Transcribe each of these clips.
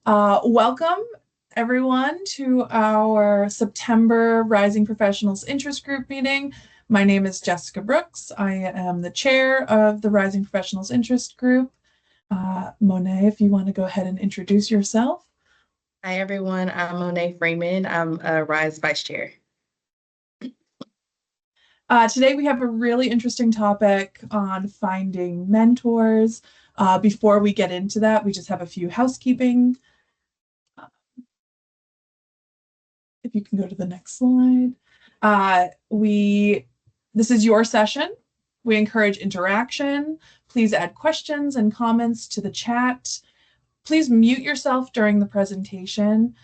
Welcome everyone to our September Rising Professionals Interest Group meeting. My name is Jessica Brooks. I am the chair of the Rising Professionals Interest Group. Monet, if you want to go ahead and introduce yourself. Hi, everyone. I'm Monet Freeman. I'm a RISE Vice Chair. Today we have a really interesting topic on finding mentors. Before we get into that, we just have a few housekeeping. If you can go to the next slide. This is your session. We encourage interaction. Please add questions and comments to the chat. Please mute yourself during the presentation.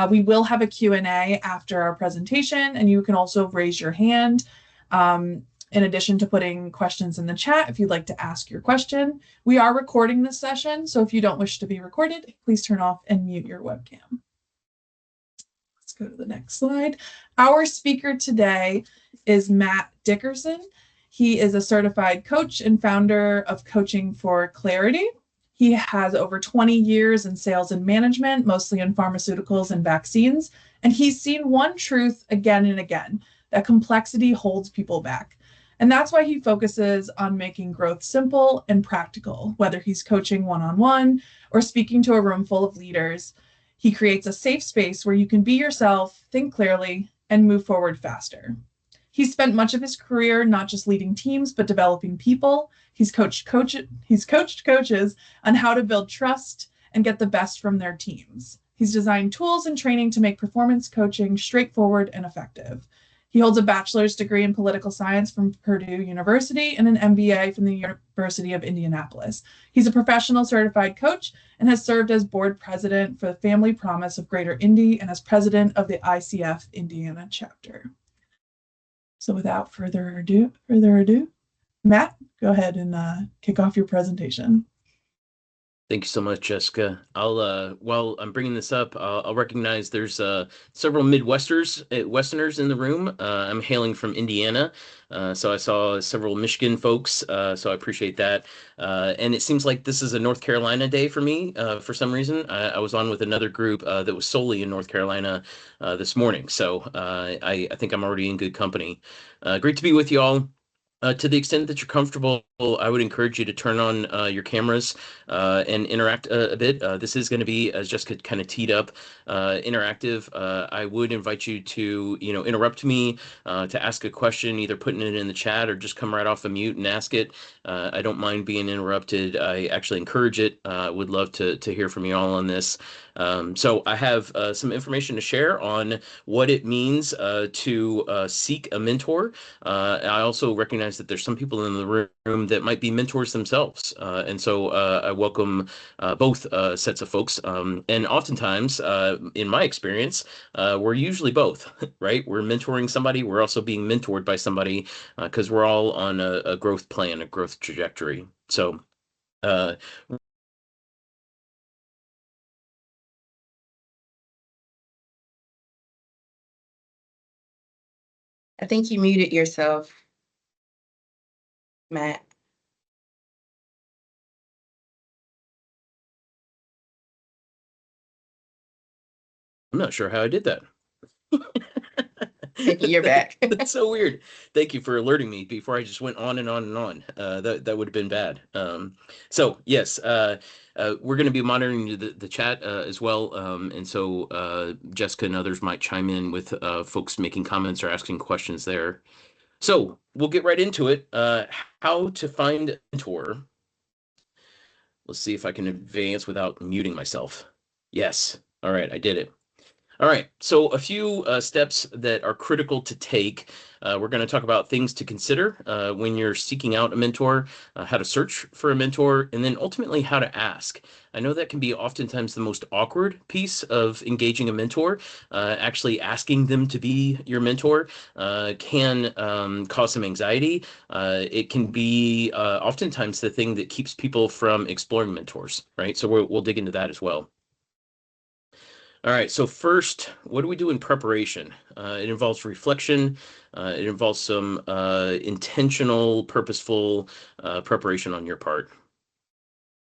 We will have a Q&A after our presentation, and you can also raise your hand. In addition to putting questions in the chat, if you'd like to ask your question. We are recording this session, so if you don't wish to be recorded, please turn off and mute your webcam. Let's go to the next slide. Our speaker today is Matt Dickerson. He is a certified coach and founder of Coaching for Clarity. He has over 20 years in sales and management, mostly in pharmaceuticals and vaccines. And he's seen one truth again and again, that complexity holds people back. And that's why he focuses on making growth simple and practical, whether he's coaching one-on-one or speaking to a room full of leaders. He creates a safe space where you can be yourself, think clearly, and move forward faster. He's spent much of his career not just leading teams, but developing people. He's coached coaches on how to build trust and get the best from their teams. He's designed tools and training to make performance coaching straightforward and effective. He holds a bachelor's degree in political science from Purdue University and an MBA from the University of Indianapolis. He's a professional certified coach and has served as board president for the Family Promise of Greater Indy and as president of the ICF Indiana chapter. So without further ado, Matt, go ahead and kick off your presentation. Thank you so much, Jessica. While I'm bringing this up, I'll recognize there's several Westerners in the room. I'm hailing from Indiana, so I saw several Michigan folks, so I appreciate that. And it seems like this is a North Carolina day for me, for some reason. I was on with another group that was solely in North Carolina this morning, so I think I'm already in good company. Great to be with you all. To the extent that you're comfortable, I would encourage you to turn on your cameras and interact a bit. This is going to be, as Jessica kind of teed up, interactive. I would invite you to, interrupt me, to ask a question, either putting it in the chat or just come right off a mute and ask it. I don't mind being interrupted. I actually encourage it. Would love to hear from you all on this. So I have some information to share on what it means to seek a mentor. I also recognize that there's some people in the room that might be mentors themselves. And so I welcome both sets of folks. And oftentimes, in my experience, we're usually both, right? We're mentoring somebody. We're also being mentored by somebody because we're all on a growth plan, a growth trajectory. So I think you muted yourself, Matt. I'm not sure how I did that. You're back. That's so weird. Thank you for alerting me before I just went on and on and on. That would have been bad. So yes, we're going to be monitoring the chat as well. And so Jessica and others might chime in with folks making comments or asking questions there. So we'll get right into it. How to find a mentor. Let's see if I can advance without muting myself. Yes. All right, I did it. All right, so a few steps that are critical to take. We're going to talk about things to consider when you're seeking out a mentor, how to search for a mentor, and then ultimately how to ask. I know that can be oftentimes the most awkward piece of engaging a mentor. Actually asking them to be your mentor can cause some anxiety. It can be oftentimes the thing that keeps people from exploring mentors, right? So we'll dig into that as well. All right, so first, what do we do in preparation? It involves reflection. It involves some intentional, purposeful preparation on your part.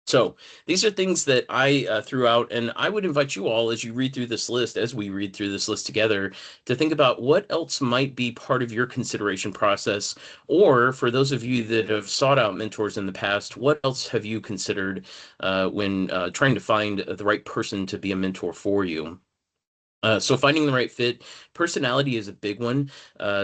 So these are things that I threw out, and I would invite you all, as you read through this list, as we read through this list together, to think about what else might be part of your consideration process, or for those of you that have sought out mentors in the past, what else have you considered when trying to find the right person to be a mentor for you? So finding the right fit, personality is a big one.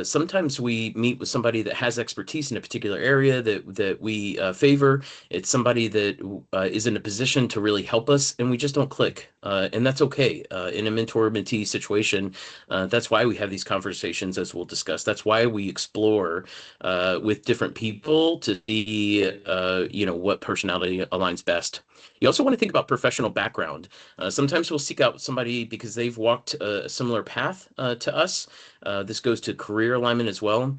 Sometimes we meet with somebody that has expertise in a particular area that we favor. It's somebody that is in a position to really help us, and we just don't click. And that's okay. In a mentor-mentee situation, that's why we have these conversations, as we'll discuss. That's why we explore with different people to see, what personality aligns best. You also want to think about professional background. Sometimes we'll seek out somebody because they've walked a similar path to us. This goes to career alignment as well.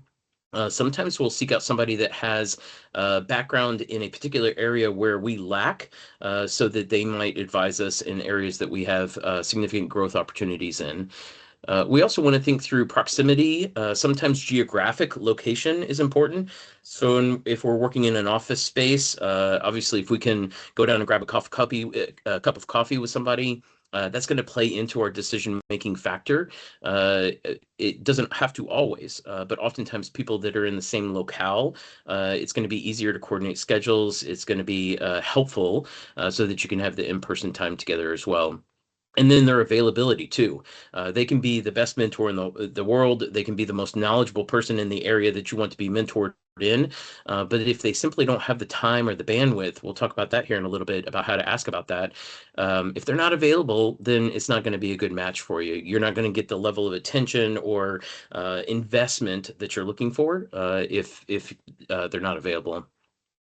Sometimes we'll seek out somebody that has background in a particular area where we lack, so that they might advise us in areas that we have significant growth opportunities in. We also want to think through proximity. Sometimes geographic location is important. So if we're working in an office space, obviously if we can go down and grab a cup of coffee with somebody, that's going to play into our decision-making factor. It doesn't have to always, but oftentimes people that are in the same locale, it's going to be easier to coordinate schedules. It's going to be helpful so that you can have the in-person time together as well. And then their availability too. They can be the best mentor in the world. They can be the most knowledgeable person in the area that you want to be mentored in. But if they simply don't have the time or the bandwidth, we'll talk about that here in a little bit about how to ask about that. If they're not available, then it's not going to be a good match for you. You're not going to get the level of attention or investment that you're looking for if they're not available.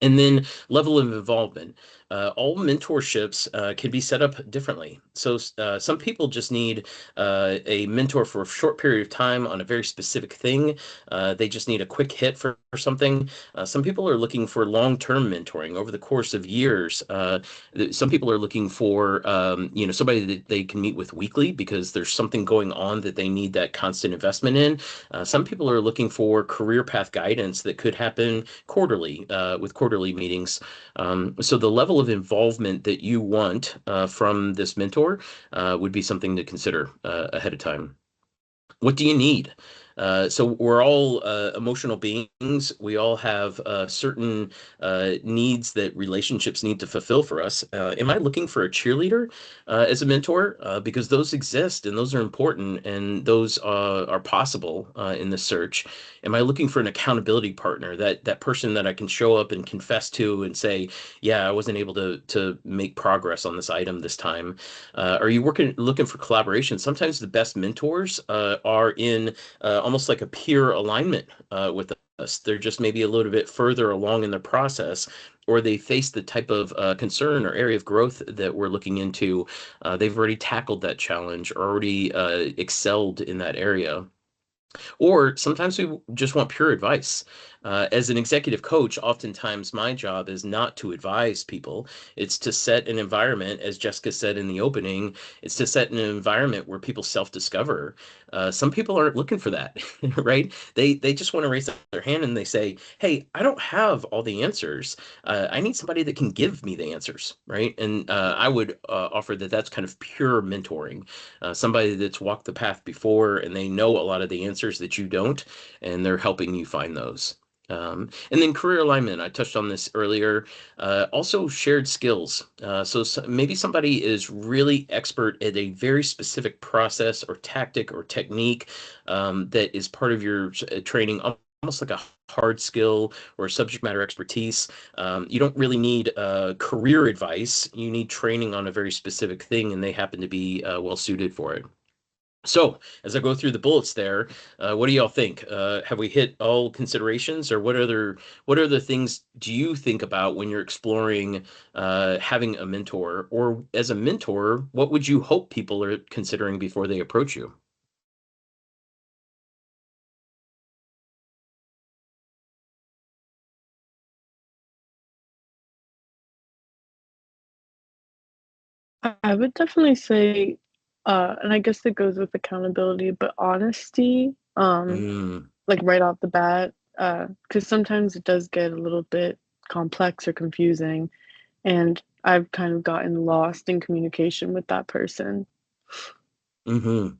And then level of involvement. All mentorships can be set up differently. So some people just need a mentor for a short period of time on a very specific thing. They just need a quick hit for something. Some people are looking for long-term mentoring over the course of years. Some people are looking for somebody that they can meet with weekly because there's something going on that they need that constant investment in. Some people are looking for career path guidance that could happen quarterly with quarterly meetings. So the level of involvement that you want from this mentor would be something to consider ahead of time. What do you need? So we're all emotional beings. We all have certain needs that relationships need to fulfill for us. Am I looking for a cheerleader as a mentor? Because those exist and those are important and those are possible in the search. Am I looking for an accountability partner, that person that I can show up and confess to and say, yeah, I wasn't able to make progress on this item this time? Are you looking for collaboration? Sometimes the best mentors are in almost like a peer alignment with us. They're just maybe a little bit further along in their process, or they face the type of concern or area of growth that we're looking into. They've already tackled that challenge or already excelled in that area. Or sometimes we just want pure advice. As an executive coach, oftentimes my job is not to advise people. It's to set an environment, as Jessica said in the opening, it's to set an environment where people self-discover. Some people aren't looking for that, right? They just want to raise their hand and they say, hey, I don't have all the answers. I need somebody that can give me the answers, right? And I would offer that that's kind of pure mentoring. Somebody that's walked the path before and they know a lot of the answers that you don't, and they're helping you find those. And then career alignment, I touched on this earlier. Also shared skills. So maybe somebody is really expert at a very specific process or tactic or technique that is part of your training, almost like a hard skill or subject matter expertise. You don't really need career advice. You need training on a very specific thing, and they happen to be well suited for it. So, as I go through the bullets there, what do y'all think? Have we hit all considerations, or what other things do you think about when you're exploring having a mentor? Or as a mentor, what would you hope people are considering before they approach you? I would definitely say, and I guess it goes with accountability, but honesty, Mm, like right off the bat, because sometimes it does get a little bit complex or confusing. And I've kind of gotten lost in communication with that person. Mm-hmm.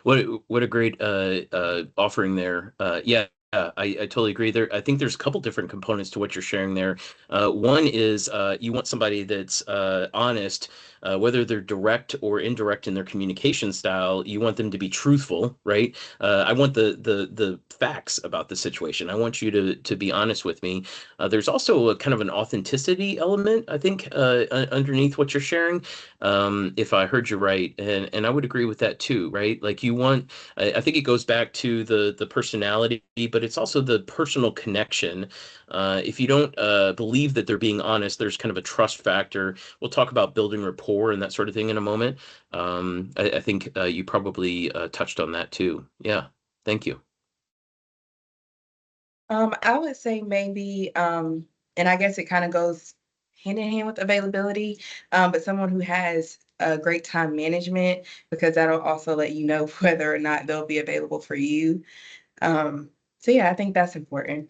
What a great offering there. Yeah, I totally agree there. I think there's a couple different components to what you're sharing there. One is you want somebody that's honest, whether they're direct or indirect in their communication style. You want them to be truthful, right? I want the facts about the situation. I want you to be honest with me. There's also a kind of an authenticity element, I think, underneath what you're sharing, if I heard you right, and I would agree with that too, right? Like you want, I think it goes back to the personality, but it's also the personal connection. If you don't believe that they're being honest, there's kind of a trust factor. We'll talk about building rapport and that sort of thing in a moment. I think you probably touched on that too. Yeah, thank you. I would say maybe, and I guess it kind of goes hand in hand with availability, but someone who has a great time management, because that'll also let you know whether or not they'll be available for you. So yeah, I think that's important.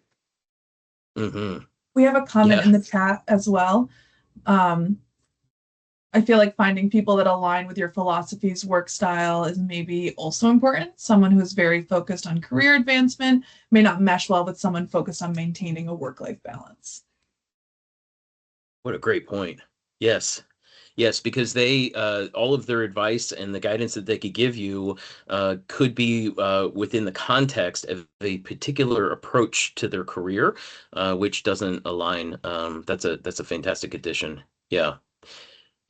Hmm. We have a comment Yeah. in the chat as well. Um, I feel like finding people that align with your philosophies, work style is maybe also important. Someone who's very focused on career advancement may not mesh well with someone focused on maintaining a work-life balance. What a great point. Yes. Yes, because they all of their advice and the guidance that they could give you could be within the context of a particular approach to their career, which doesn't align. That's a fantastic addition. Yeah.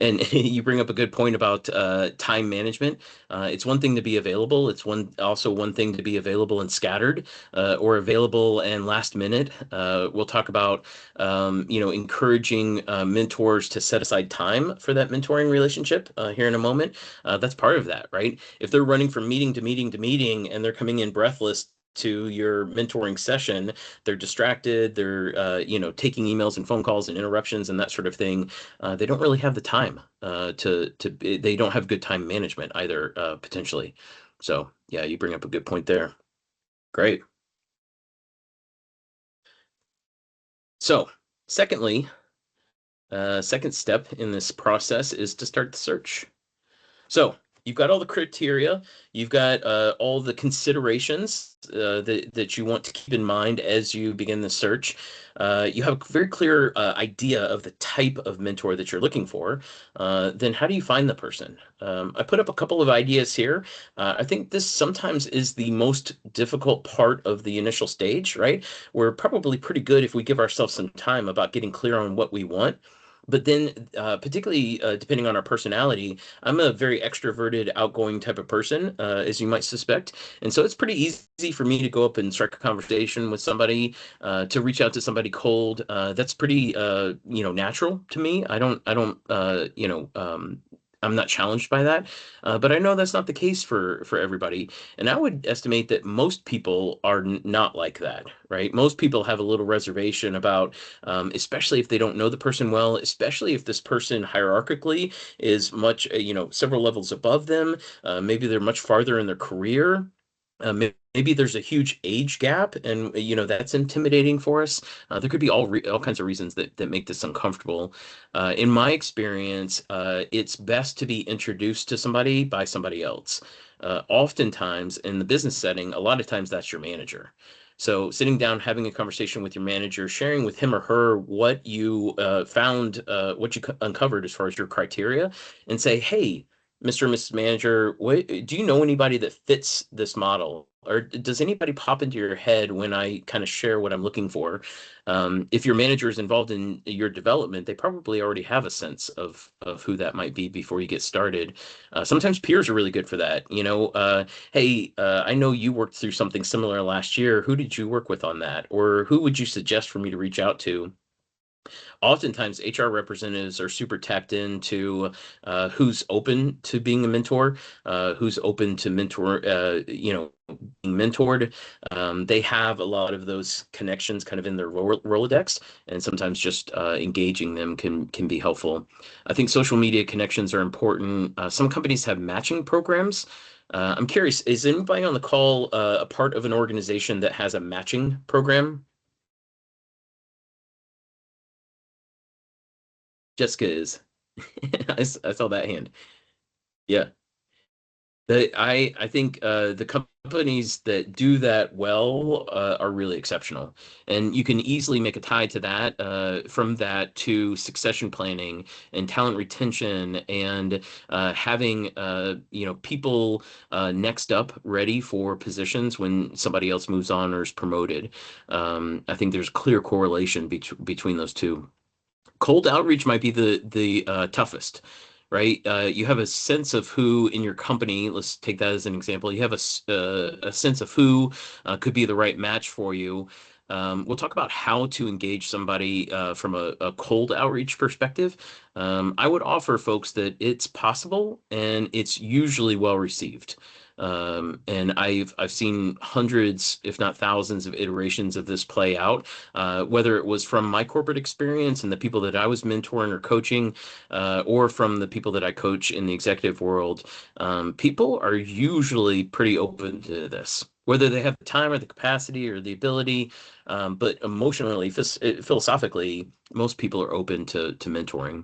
And you bring up a good point about time management. It's one thing to be available. It's also one thing to be available and scattered, or available and last minute. We'll talk about encouraging mentors to set aside time for that mentoring relationship here in a moment. That's part of that, right? If they're running from meeting to meeting to meeting and they're coming in breathless to your mentoring session, they're distracted, they're taking emails and phone calls and interruptions and that sort of thing. They don't really have the time they don't have good time management either, potentially. So yeah, you bring up a good point there. Great. So secondly, second step in this process is to start the search. So you've got all the criteria, you've got all the considerations that you want to keep in mind as you begin the search. You have a very clear idea of the type of mentor that you're looking for. Then how do you find the person? I put up a couple of ideas here. I think this sometimes is the most difficult part of the initial stage, right? We're probably pretty good if we give ourselves some time about getting clear on what we want. But then, particularly depending on our personality, I'm a very extroverted, outgoing type of person, as you might suspect. And so it's pretty easy for me to go up and strike a conversation with somebody, to reach out to somebody cold. That's pretty, natural to me. I'm not challenged by that. But I know that's not the case for everybody. And I would estimate that most people are not like that, right? Most people have a little reservation about, especially if they don't know the person well, especially if this person hierarchically is much, several levels above them. Maybe they're much farther in their career. Maybe there's a huge age gap, and that's intimidating for us. There could be all kinds of reasons that make this uncomfortable. In my experience, it's best to be introduced to somebody by somebody else. Oftentimes in the business setting, a lot of times that's your manager. So sitting down, having a conversation with your manager, sharing with him or her what you found, what you uncovered as far as your criteria, and say, hey, Mr. and Mrs. Manager, do you know anybody that fits this model? Or does anybody pop into your head when I kind of share what I'm looking for? If your manager is involved in your development, they probably already have a sense of who that might be before you get started. Sometimes peers are really good for that. Hey, I know you worked through something similar last year. Who did you work with on that? Or who would you suggest for me to reach out to? Oftentimes HR representatives are super tapped into who's open to being a mentor, who's open to being mentored. They have a lot of those connections kind of in their Rolodex, and sometimes just engaging them can be helpful. I think social media connections are important. Some companies have matching programs. I'm curious, is anybody on the call a part of an organization that has a matching program? Jessica is. I saw that hand. Yeah. I think the companies that do that well are really exceptional, and you can easily make a tie to that from that to succession planning and talent retention and having people next up ready for positions when somebody else moves on or is promoted. I think there's clear correlation between those two. Cold outreach might be the toughest, right? You have a sense of who in your company. Let's take that as an example. You have a sense of who could be the right match for you. We'll talk about how to engage somebody from a cold outreach perspective. I would offer folks that it's possible and it's usually well received. And I've seen hundreds, if not thousands, of iterations of this play out, whether it was from my corporate experience and the people that I was mentoring or coaching, or from the people that I coach in the executive world. People are usually pretty open to this, whether they have the time or the capacity or the ability. But emotionally, philosophically, most people are open to mentoring.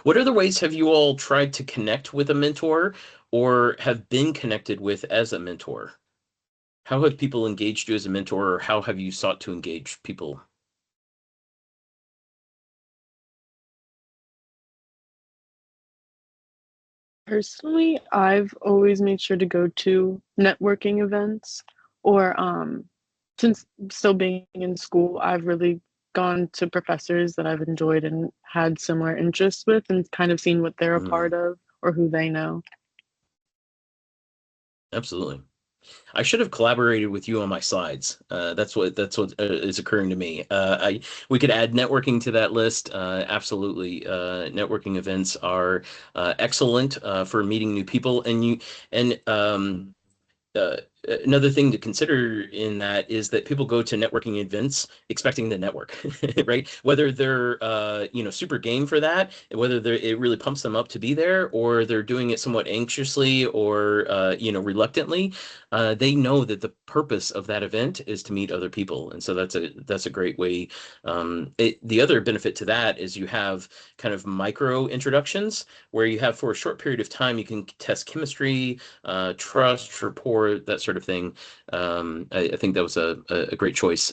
What other ways have you all tried to connect with a mentor or have been connected with as a mentor? How have people engaged you as a mentor, or how have you sought to engage people? Personally, I've always made sure to go to networking events or since still being in school, I've really gone to professors that I've enjoyed and had similar interests with and kind of seen what they're a Mm, part of or who they know. absolutely. I should have collaborated with you on my slides. That's what is occurring to me. We could add networking to that list. Absolutely, networking events are excellent for meeting new people, and uh, another thing to consider in that is that people go to networking events expecting to network, right? Whether they're super game for that, whether it really pumps them up to be there, or they're doing it somewhat anxiously or reluctantly. They know that the purpose of that event is to meet other people, and so that's a great way. The other benefit to that is you have kind of micro introductions where you have for a short period of time you can test chemistry, trust, rapport, that sort of thing. I think that was a great choice.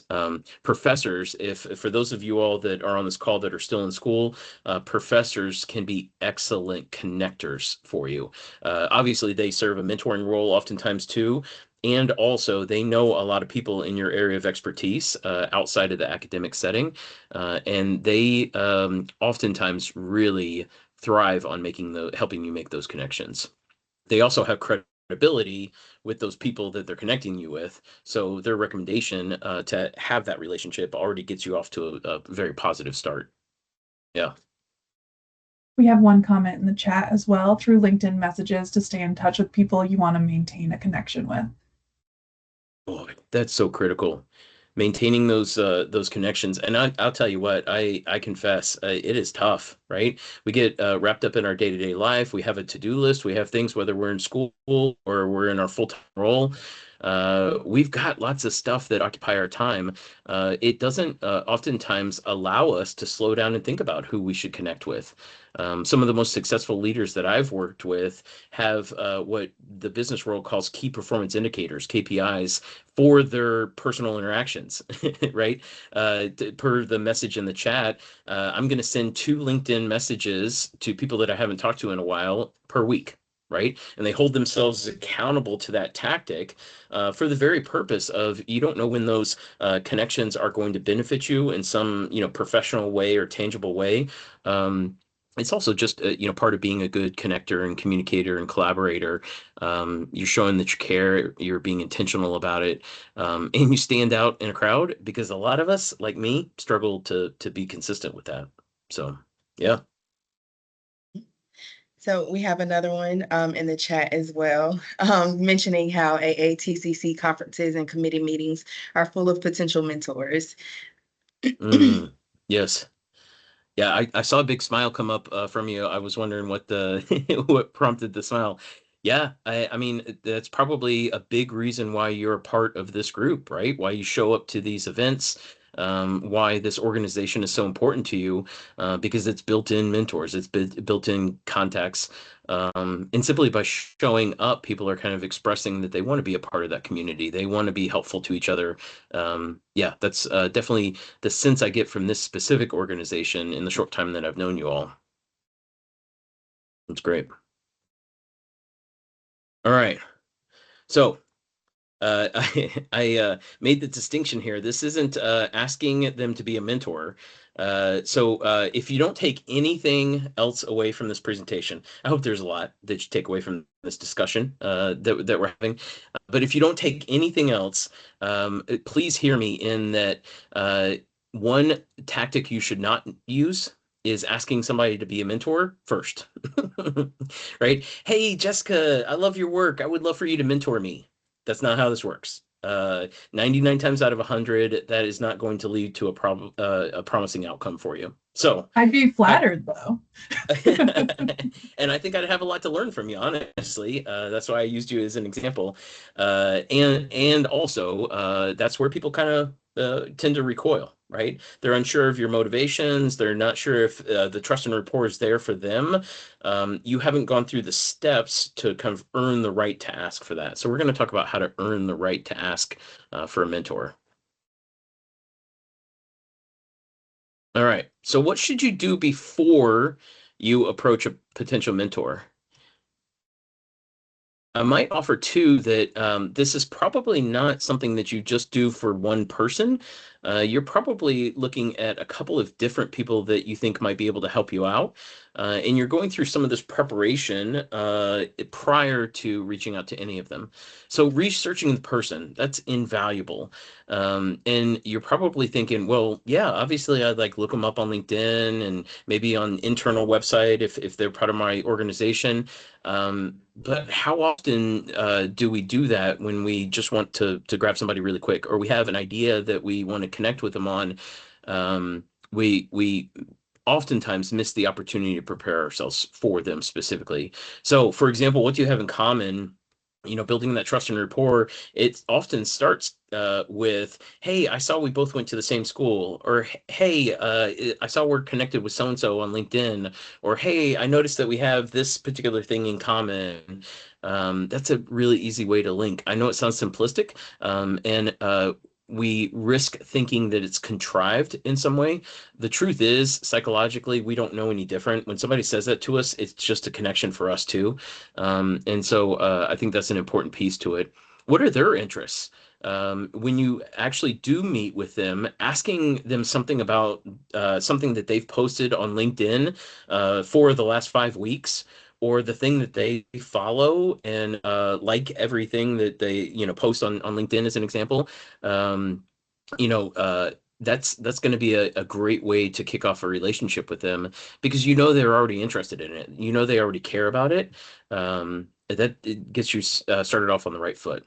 Professors, if for those of you all that are on this call that are still in school, professors can be excellent connectors for you. Obviously, they serve a mentoring role oftentimes too. And also, they know a lot of people in your area of expertise outside of the academic setting. And they oftentimes really thrive on helping you make those connections. They also have credibility with those people that they're connecting you with. So their recommendation to have that relationship already gets you off to a very positive start. Yeah. We have one comment in the chat as well through LinkedIn messages to stay in touch with people you want to maintain a connection with. Boy, that's so critical. Maintaining those connections. And I'll tell you what, I confess, it is tough, right? We get wrapped up in our day-to-day life. We have a to-do list. We have things, whether we're in school or we're in our full-time role. We've got lots of stuff that occupy our time. It doesn't oftentimes allow us to slow down and think about who we should connect with. Some of the most successful leaders that I've worked with have what the business world calls key performance indicators, KPIs, for their personal interactions, right? Per the message in the chat, I'm going to send 2 LinkedIn messages to people that I haven't talked to in a while per week. Right. And they hold themselves accountable to that tactic for the very purpose of you don't know when those connections are going to benefit you in some, professional way or tangible way. It's also just part of being a good connector and communicator and collaborator. You're showing that you care, you're being intentional about it, and you stand out in a crowd because a lot of us, like me, struggle to be consistent with that. So, yeah. So we have another one in the chat as well, mentioning how AATCC conferences and committee meetings are full of potential mentors. Mm, yes. Yeah, I saw a big smile come up from you. I was wondering what what prompted the smile. Yeah, I mean that's probably a big reason why you're a part of this group, right? Why you show up to these events. why this organization is so important to you, because it's built-in mentors, it's built-in contacts. And simply by showing up, people are kind of expressing that they want to be a part of that community. They want to be helpful to each other. Yeah, that's definitely the sense I get from this specific organization in the short time that I've known you all. That's great. All right. So I made the distinction here. This isn't asking them to be a mentor. So if you don't take anything else away from this presentation, I hope there's a lot that you take away from this discussion that we're having. But if you don't take anything else, please hear me in that one tactic you should not use is asking somebody to be a mentor first. Right? Hey, Jessica, I love your work. I would love for you to mentor me. That's not how this works. 99 times out of 100, that is not going to lead to a promising outcome for you. So I'd be flattered though. and I think I'd have a lot to learn from you, honestly. That's why I used you as an example. And also, that's where people kind of tend to recoil, right? They're unsure of your motivations. They're not sure if the trust and rapport is there for them. You haven't gone through the steps to kind of earn the right to ask for that. So we're going to talk about how to earn the right to ask for a mentor. All right. So what should you do before you approach a potential mentor? I might offer too that this is probably not something that you just do for one person. You're probably looking at a couple of different people that you think might be able to help you out. And you're going through some of this preparation prior to reaching out to any of them. So researching the person, that's invaluable. And you're probably thinking, well, yeah, obviously I'd like look them up on LinkedIn and maybe on internal website if they're part of my organization. But how often do we do that when we just want to grab somebody really quick, or we have an idea that we want to connect with them on? We oftentimes miss the opportunity to prepare ourselves for them specifically. So, for example, what do you have in common? Building that trust and rapport, it often starts with, hey, I saw we both went to the same school, or hey, I saw we're connected with so-and-so on LinkedIn, or hey, I noticed that we have this particular thing in common. That's a really easy way to link. I know it sounds simplistic, and we risk thinking that it's contrived in some way. The truth is, psychologically, we don't know any different. When somebody says that to us, it's just a connection for us too. And so I think that's an important piece to it. What are their interests? When you actually do meet with them, asking them something about something that they've posted on LinkedIn for the last 5 weeks, or the thing that they follow and like everything that they post on LinkedIn as an example. you know, that's going to be a great way to kick off a relationship with them, because they're already interested in it. They already care about it. That it gets you started off on the right foot.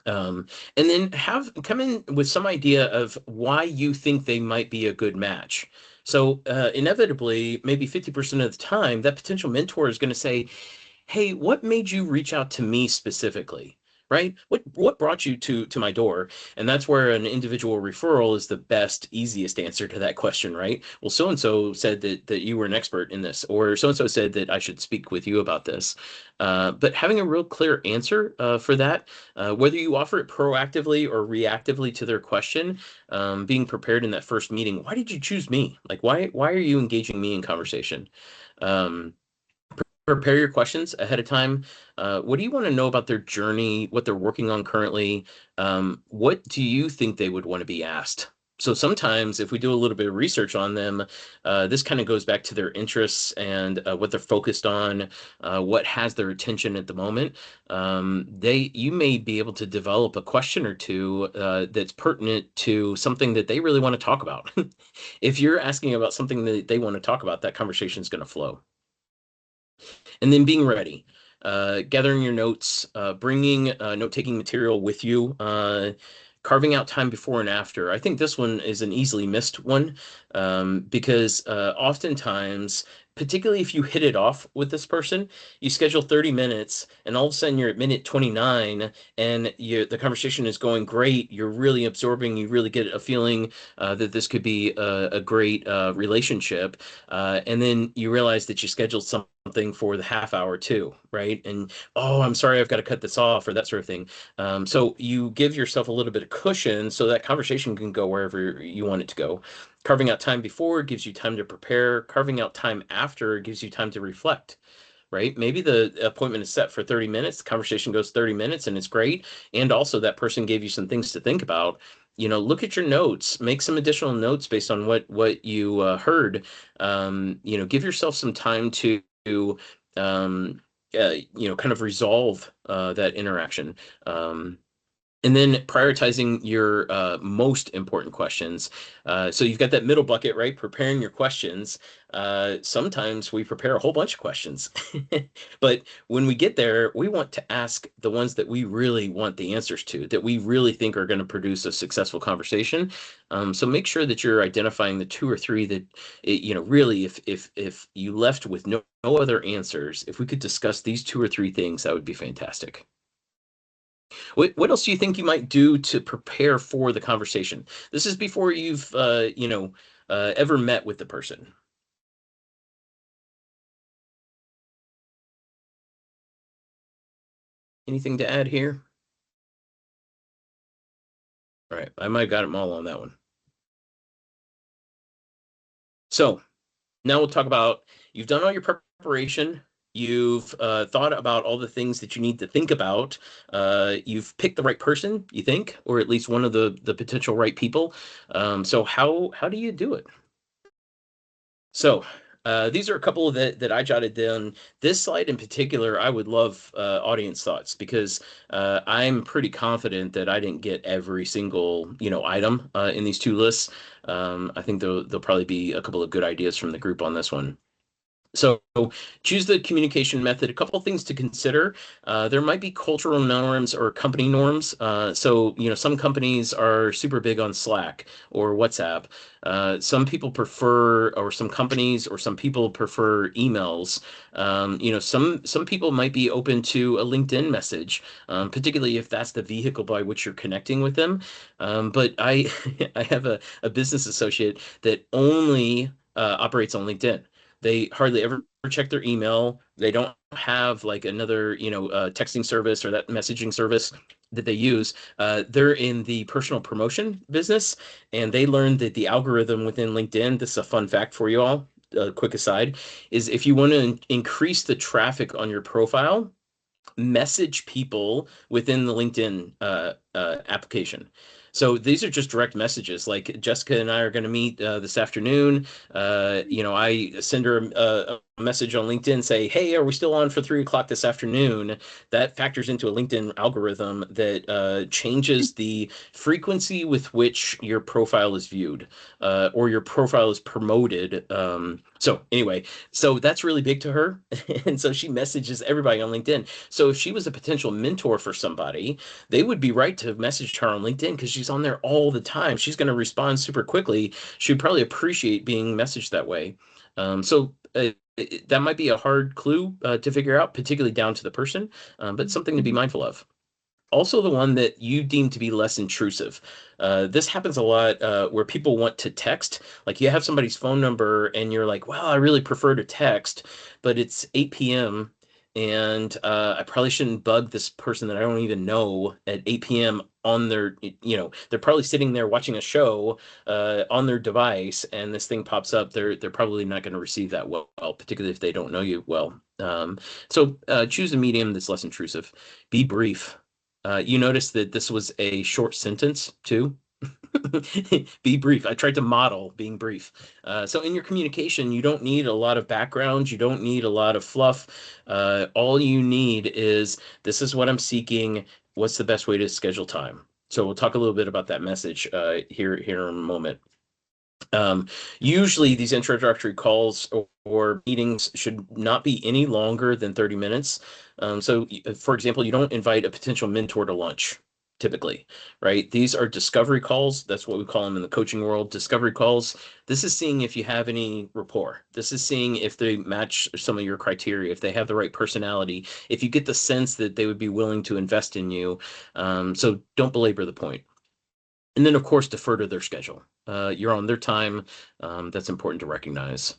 And then come in with some idea of why you think they might be a good match. So inevitably, maybe 50% of the time, that potential mentor is going to say, hey, what made you reach out to me specifically? Right? What brought you to my door? And that's where an individual referral is the best, easiest answer to that question, right? Well, so and so said that you were an expert in this, or so and so said that I should speak with you about this. But having a real clear answer for that, whether you offer it proactively or reactively to their question, being prepared in that first meeting. Why did you choose me? Like, why are you engaging me in conversation? Prepare your questions ahead of time. What do you want to know about their journey, what they're working on currently? What do you think they would want to be asked? So sometimes if we do a little bit of research on them, this kind of goes back to their interests and what they're focused on, what has their attention at the moment. You may be able to develop a question or two that's pertinent to something that they really want to talk about. If you're asking about something that they want to talk about, that conversation is going to flow. And then being ready, gathering your notes, bringing note-taking material with you, carving out time before and after. I think this one is an easily missed one, because oftentimes particularly if you hit it off with this person, you schedule 30 minutes and all of a sudden you're at minute 29 and the conversation is going great. You're really absorbing, you really get a feeling that this could be a great relationship. And then you realize that you scheduled something for the half hour too, right? And, oh, I'm sorry, I've got to cut this off, or that sort of thing. So you give yourself a little bit of cushion so that conversation can go wherever you want it to go. Carving out time before gives you time to prepare. Carving out time after gives you time to reflect, right? Maybe the appointment is set for 30 minutes. The conversation goes 30 minutes and it's great. And also that person gave you some things to think about. Look at your notes, make some additional notes based on what you heard. Give yourself some time to, kind of resolve that interaction. And then prioritizing your most important questions. So you've got that middle bucket, right? Preparing your questions. Sometimes we prepare a whole bunch of questions. But when we get there, we want to ask the ones that we really want the answers to, that we really think are going to produce a successful conversation. So make sure that you're identifying the 2 or 3 that, really, if you left with no other answers, if we could discuss these 2 or 3 things, that would be fantastic. What else do you think you might do to prepare for the conversation? This is before you've, ever met with the person. Anything to add here? All right, I might have got them all on that one. So now we'll talk about, you've done all your preparation. You've thought about all the things that you need to think about. You've picked the right person, you think, or at least one of the potential right people. So how do you do it? So these are a couple that I jotted down. This slide in particular, I would love audience thoughts, because I'm pretty confident that I didn't get every single item in these 2 lists. I think there'll probably be a couple of good ideas from the group on this one. So choose the communication method. A couple of things to consider. There might be cultural norms or company norms. So some companies are super big on Slack or WhatsApp. Some people prefer, or some companies or some people prefer emails. Some people might be open to a LinkedIn message, particularly if that's the vehicle by which you're connecting with them. But I I have a business associate that only operates on LinkedIn. They hardly ever check their email. They don't have like another, texting service or that messaging service that they use. They're in the personal promotion business, and they learned that the algorithm within LinkedIn, this is a fun fact for you all, quick aside, is if you want to increase the traffic on your profile, message people within the LinkedIn application. So these are just direct messages. Like Jessica and I are going to meet this afternoon. I send her a message on LinkedIn, say, hey, are we still on for 3 o'clock this afternoon? That factors into a LinkedIn algorithm that changes the frequency with which your profile is viewed or your profile is promoted. So anyway, so that's really big to her. And so she messages everybody on LinkedIn. So if she was a potential mentor for somebody, they would be right to message her on LinkedIn, because she's on there all the time. She's going to respond super quickly. She'd probably appreciate being messaged that way. That might be a hard clue to figure out, particularly down to the person, but something to be mindful of. Also, the one that you deem to be less intrusive. This happens a lot where people want to text. Like you have somebody's phone number and you're like, well, I really prefer to text, but it's 8 p.m. and I probably shouldn't bug this person that I don't even know at 8 p.m. on their, they're probably sitting there watching a show on their device, and this thing pops up. They're probably not going to receive that well, particularly if they don't know you well. So choose a medium that's less intrusive. Be brief. You notice that this was a short sentence too. Be brief. I tried to model being brief. So in your communication, you don't need a lot of background. You don't need a lot of fluff. All you need is, this is what I'm seeking. What's the best way to schedule time? So we'll talk a little bit about that message here in a moment. Usually these introductory calls or meetings should not be any longer than 30 minutes. So for example, you don't invite a potential mentor to lunch. typically, right? These are discovery calls. That's what we call them in the coaching world, discovery calls. This is seeing if you have any rapport. This is seeing if they match some of your criteria, if they have the right personality, if you get the sense that they would be willing to invest in you. So don't belabor the point. And then, of course, defer to their schedule. You're on their time. That's important to recognize.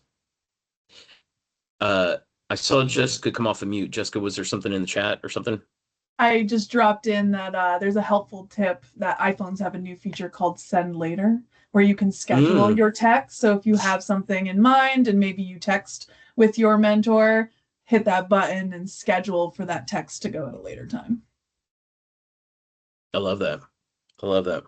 I saw Jessica come off of mute. Jessica, was there something in the chat or something? I just dropped in that there's a helpful tip that iPhones have a new feature called Send Later, where you can schedule your text. So if you have something in mind and maybe you text with your mentor, hit that button and schedule for that text to go at a later time. I love that. I love that.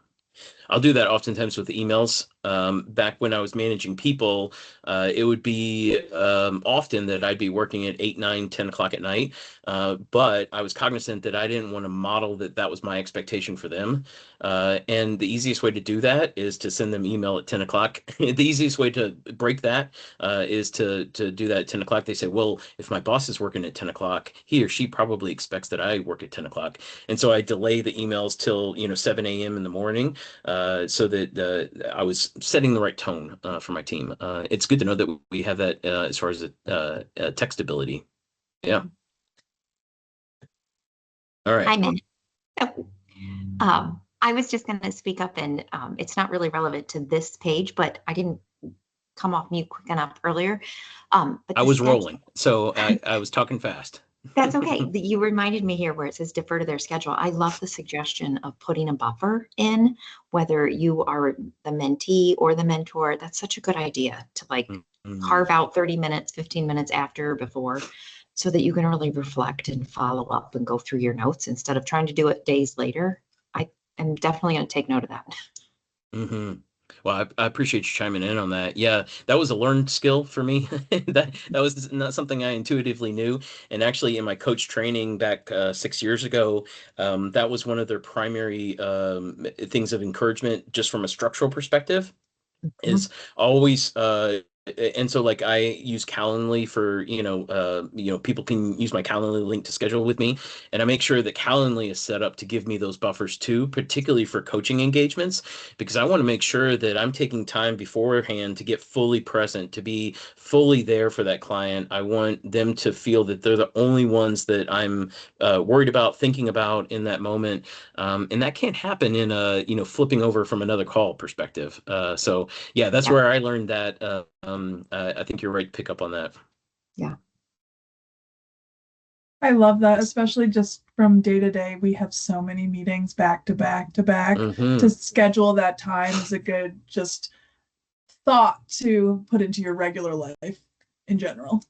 I'll do that oftentimes with emails. Back when I was managing people, it would be often that I'd be working at 8, 9, 10 o'clock at night. But I was cognizant that I didn't want to model that was my expectation for them. And the easiest way to do that is to send them email at 10 o'clock. The easiest way to break that is to do that at 10 o'clock. They say, well, if my boss is working at 10 o'clock, he or she probably expects that I work at 10 o'clock. And so I delay the emails till 7 a.m. in the morning. So that I was setting the right tone for my team. It's good to know that we have that as far as textability. Yeah. All right. Hi, Matt. I was just going to speak up, and it's not really relevant to this page, but I didn't come off mute quick enough earlier. But I was rolling, so I was talking fast. That's okay. You reminded me here where it says defer to their schedule. I love the suggestion of putting a buffer in, whether you are the mentee or the mentor. That's such a good idea to carve out 30 minutes, 15 minutes after or before, so that you can really reflect and follow up and go through your notes instead of trying to do it days later. I am definitely going to take note of that. Mm-hmm. Well, I appreciate you chiming in on that. Yeah, that was a learned skill for me. that was not something I intuitively knew. And actually, in my coach training back 6 years ago, that was one of their primary things of encouragement, just from a structural perspective, is always and so I use Calendly for people can use my Calendly link to schedule with me, and I make sure that Calendly is set up to give me those buffers too, particularly for coaching engagements, because I want to make sure that I'm taking time beforehand to get fully present, to be fully there for that client. I want them to feel that they're the only ones that I'm worried about, thinking about in that moment, and that can't happen in a flipping over from another call perspective. So yeah, that's where I learned that. I think you're right to pick up on that. Yeah. I love that, especially just from day to day. We have so many meetings back to back to back. To schedule that time is a good just thought to put into your regular life in general.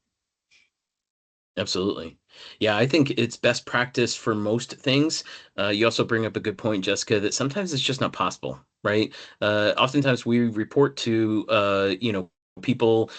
Absolutely. Yeah, I think it's best practice for most things. You also bring up a good point, Jessica, that sometimes it's just not possible, right? Oftentimes we report to, people,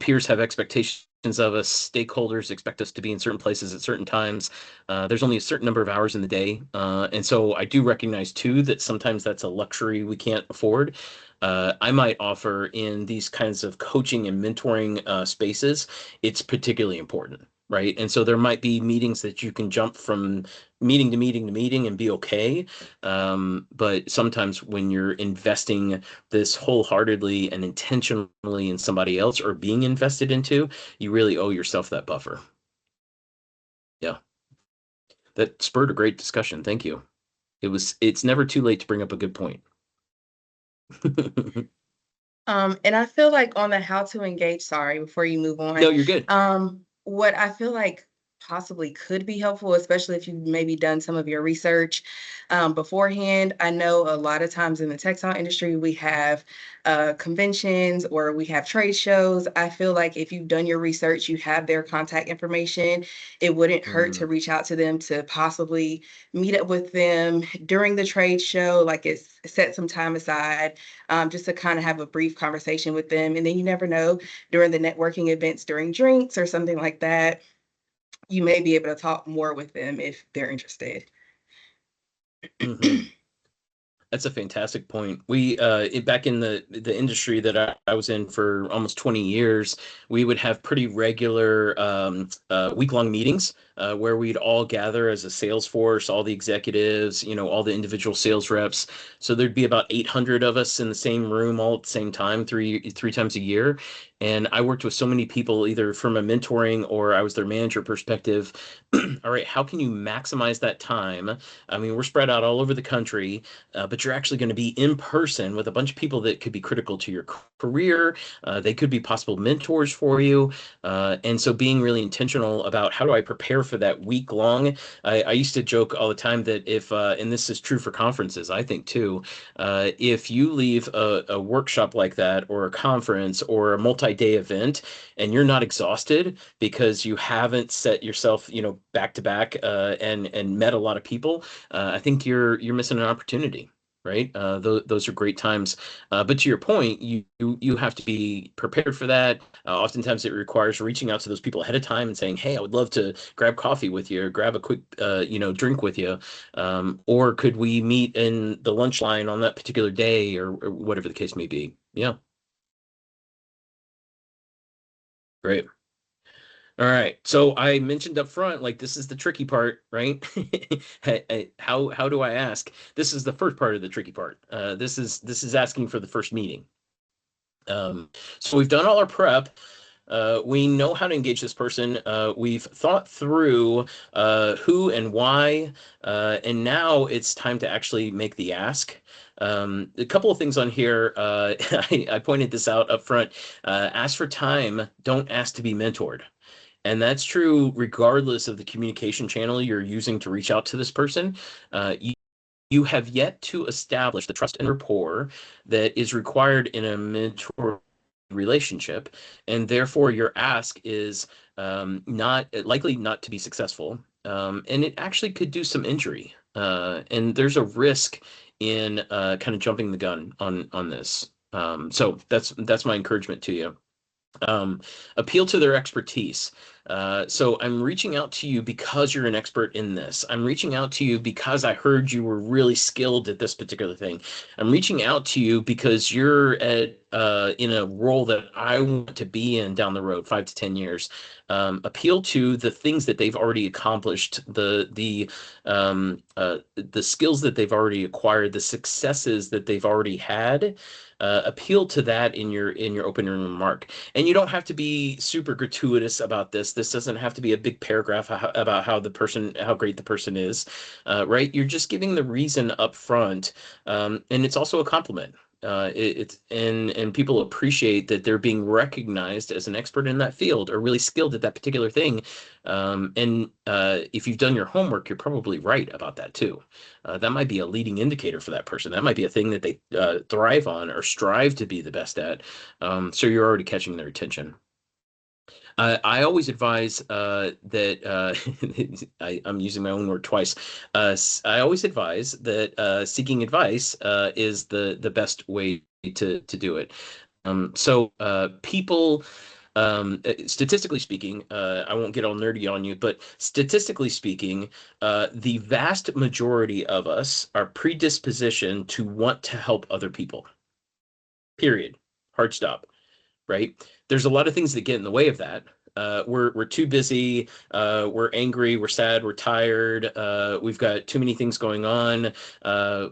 peers have expectations of us, stakeholders expect us to be in certain places at certain times. There's only a certain number of hours in the day. And so I do recognize too that sometimes that's a luxury we can't afford. I might offer in these kinds of coaching and mentoring spaces, it's particularly important. Right. And so there might be meetings that you can jump from meeting to meeting to meeting and be okay. But sometimes when you're investing this wholeheartedly and intentionally in somebody else or being invested into, you really owe yourself that buffer. Yeah. That spurred a great discussion. Thank you. It's never too late to bring up a good point. And I feel like on the how to engage, sorry, before you move on. No, you're good. What I feel like possibly could be helpful, especially if you've maybe done some of your research beforehand. I know a lot of times in the textile industry, we have conventions or we have trade shows. I feel like if you've done your research, you have their contact information, it wouldn't hurt to reach out to them to possibly meet up with them during the trade show, set some time aside just to kind of have a brief conversation with them. And then you never know, during the networking events, during drinks or something like that, you may be able to talk more with them if they're interested. That's a fantastic point. We back in the industry that I was in for almost 20 years, we would have pretty regular week-long meetings where we'd all gather as a sales force, all the executives, all the individual sales reps. So there'd be about 800 of us in the same room all at the same time, three times a year. And I worked with so many people, either from a mentoring or I was their manager perspective. All right, how can you maximize that time? I mean, we're spread out all over the country, but you're actually going to be in person with a bunch of people that could be critical to your career. They could be possible mentors for you. And so being really intentional about how do I prepare for that week long. I used to joke all the time that if, and this is true for conferences, I think too, if you leave a workshop like that or a conference or a multi-day event and you're not exhausted because you haven't set yourself, back to back and met a lot of people, I think you're missing an opportunity. Right. Those are great times. But to your point, you have to be prepared for that. Oftentimes it requires reaching out to those people ahead of time and saying, hey, I would love to grab coffee with you or grab a quick, drink with you. Or could we meet in the lunch line on that particular day or whatever the case may be? Yeah. Great. All right. So I mentioned up front, like this is the tricky part, right? How do I ask? This is the first part of the tricky part. This is asking for the first meeting. So we've done all our prep. We know how to engage this person. We've thought through who and why, and now it's time to actually make the ask. A couple of things on here. I pointed this out up front. Ask for time. Don't ask to be mentored. And that's true regardless of the communication channel you're using to reach out to this person. You have yet to establish the trust and rapport that is required in a mentor relationship, and therefore your ask is not likely not to be successful, and it actually could do some injury. And there's a risk in kind of jumping the gun on this. So that's my encouragement to you. Appeal to their expertise. So I'm reaching out to you because you're an expert in this. I'm reaching out to you because I heard you were really skilled at this particular thing. I'm reaching out to you because you're in a role that I want to be in down the road, 5 to 10 years. Appeal to the things that they've already accomplished, the skills that they've already acquired, the successes that they've already had. Appeal to that in your opening remark. And you don't have to be super gratuitous about this. This doesn't have to be a big paragraph about how great the person is, right? You're just giving the reason up front, and it's also a compliment. And people appreciate that they're being recognized as an expert in that field or really skilled at that particular thing. And if you've done your homework, you're probably right about that too. That might be a leading indicator for that person. That might be a thing that they thrive on or strive to be the best at. So you're already catching their attention. I always advise that I'm using my own word twice. I always advise that seeking advice is the best way to do it. So people, statistically speaking, I won't get all nerdy on you, but statistically speaking, the vast majority of us are predispositioned to want to help other people. Period. Hard stop. Right? There's a lot of things that get in the way of that. We're too busy. We're angry. We're sad. We're tired. We've got too many things going on.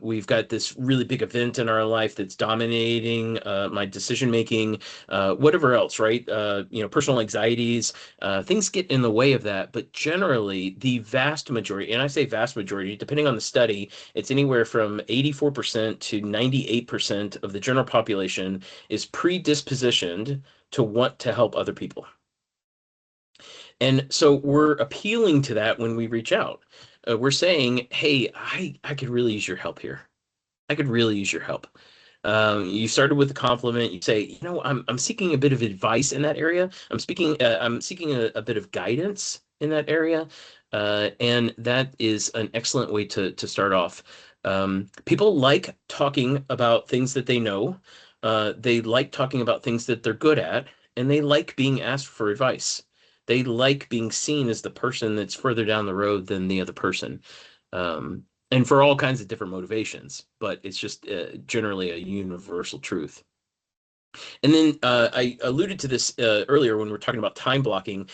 We've got this really big event in our life that's dominating my decision making. Whatever else, right? Personal anxieties. Things get in the way of that. But generally, the vast majority, and I say vast majority, depending on the study, it's anywhere from 84% to 98% of the general population is predispositioned to want to help other people. And so we're appealing to that when we reach out. We're saying, hey, I could really use your help here. I could really use your help. You started with a compliment. You say, I'm seeking a bit of advice in that area. I'm seeking a bit of guidance in that area. And that is an excellent way to start off. People like talking about things that they know. They like talking about things that they're good at, and they like being asked for advice. They like being seen as the person that's further down the road than the other person. and for all kinds of different motivations, but it's just generally a universal truth. And then I alluded to this earlier when we were talking about time blocking.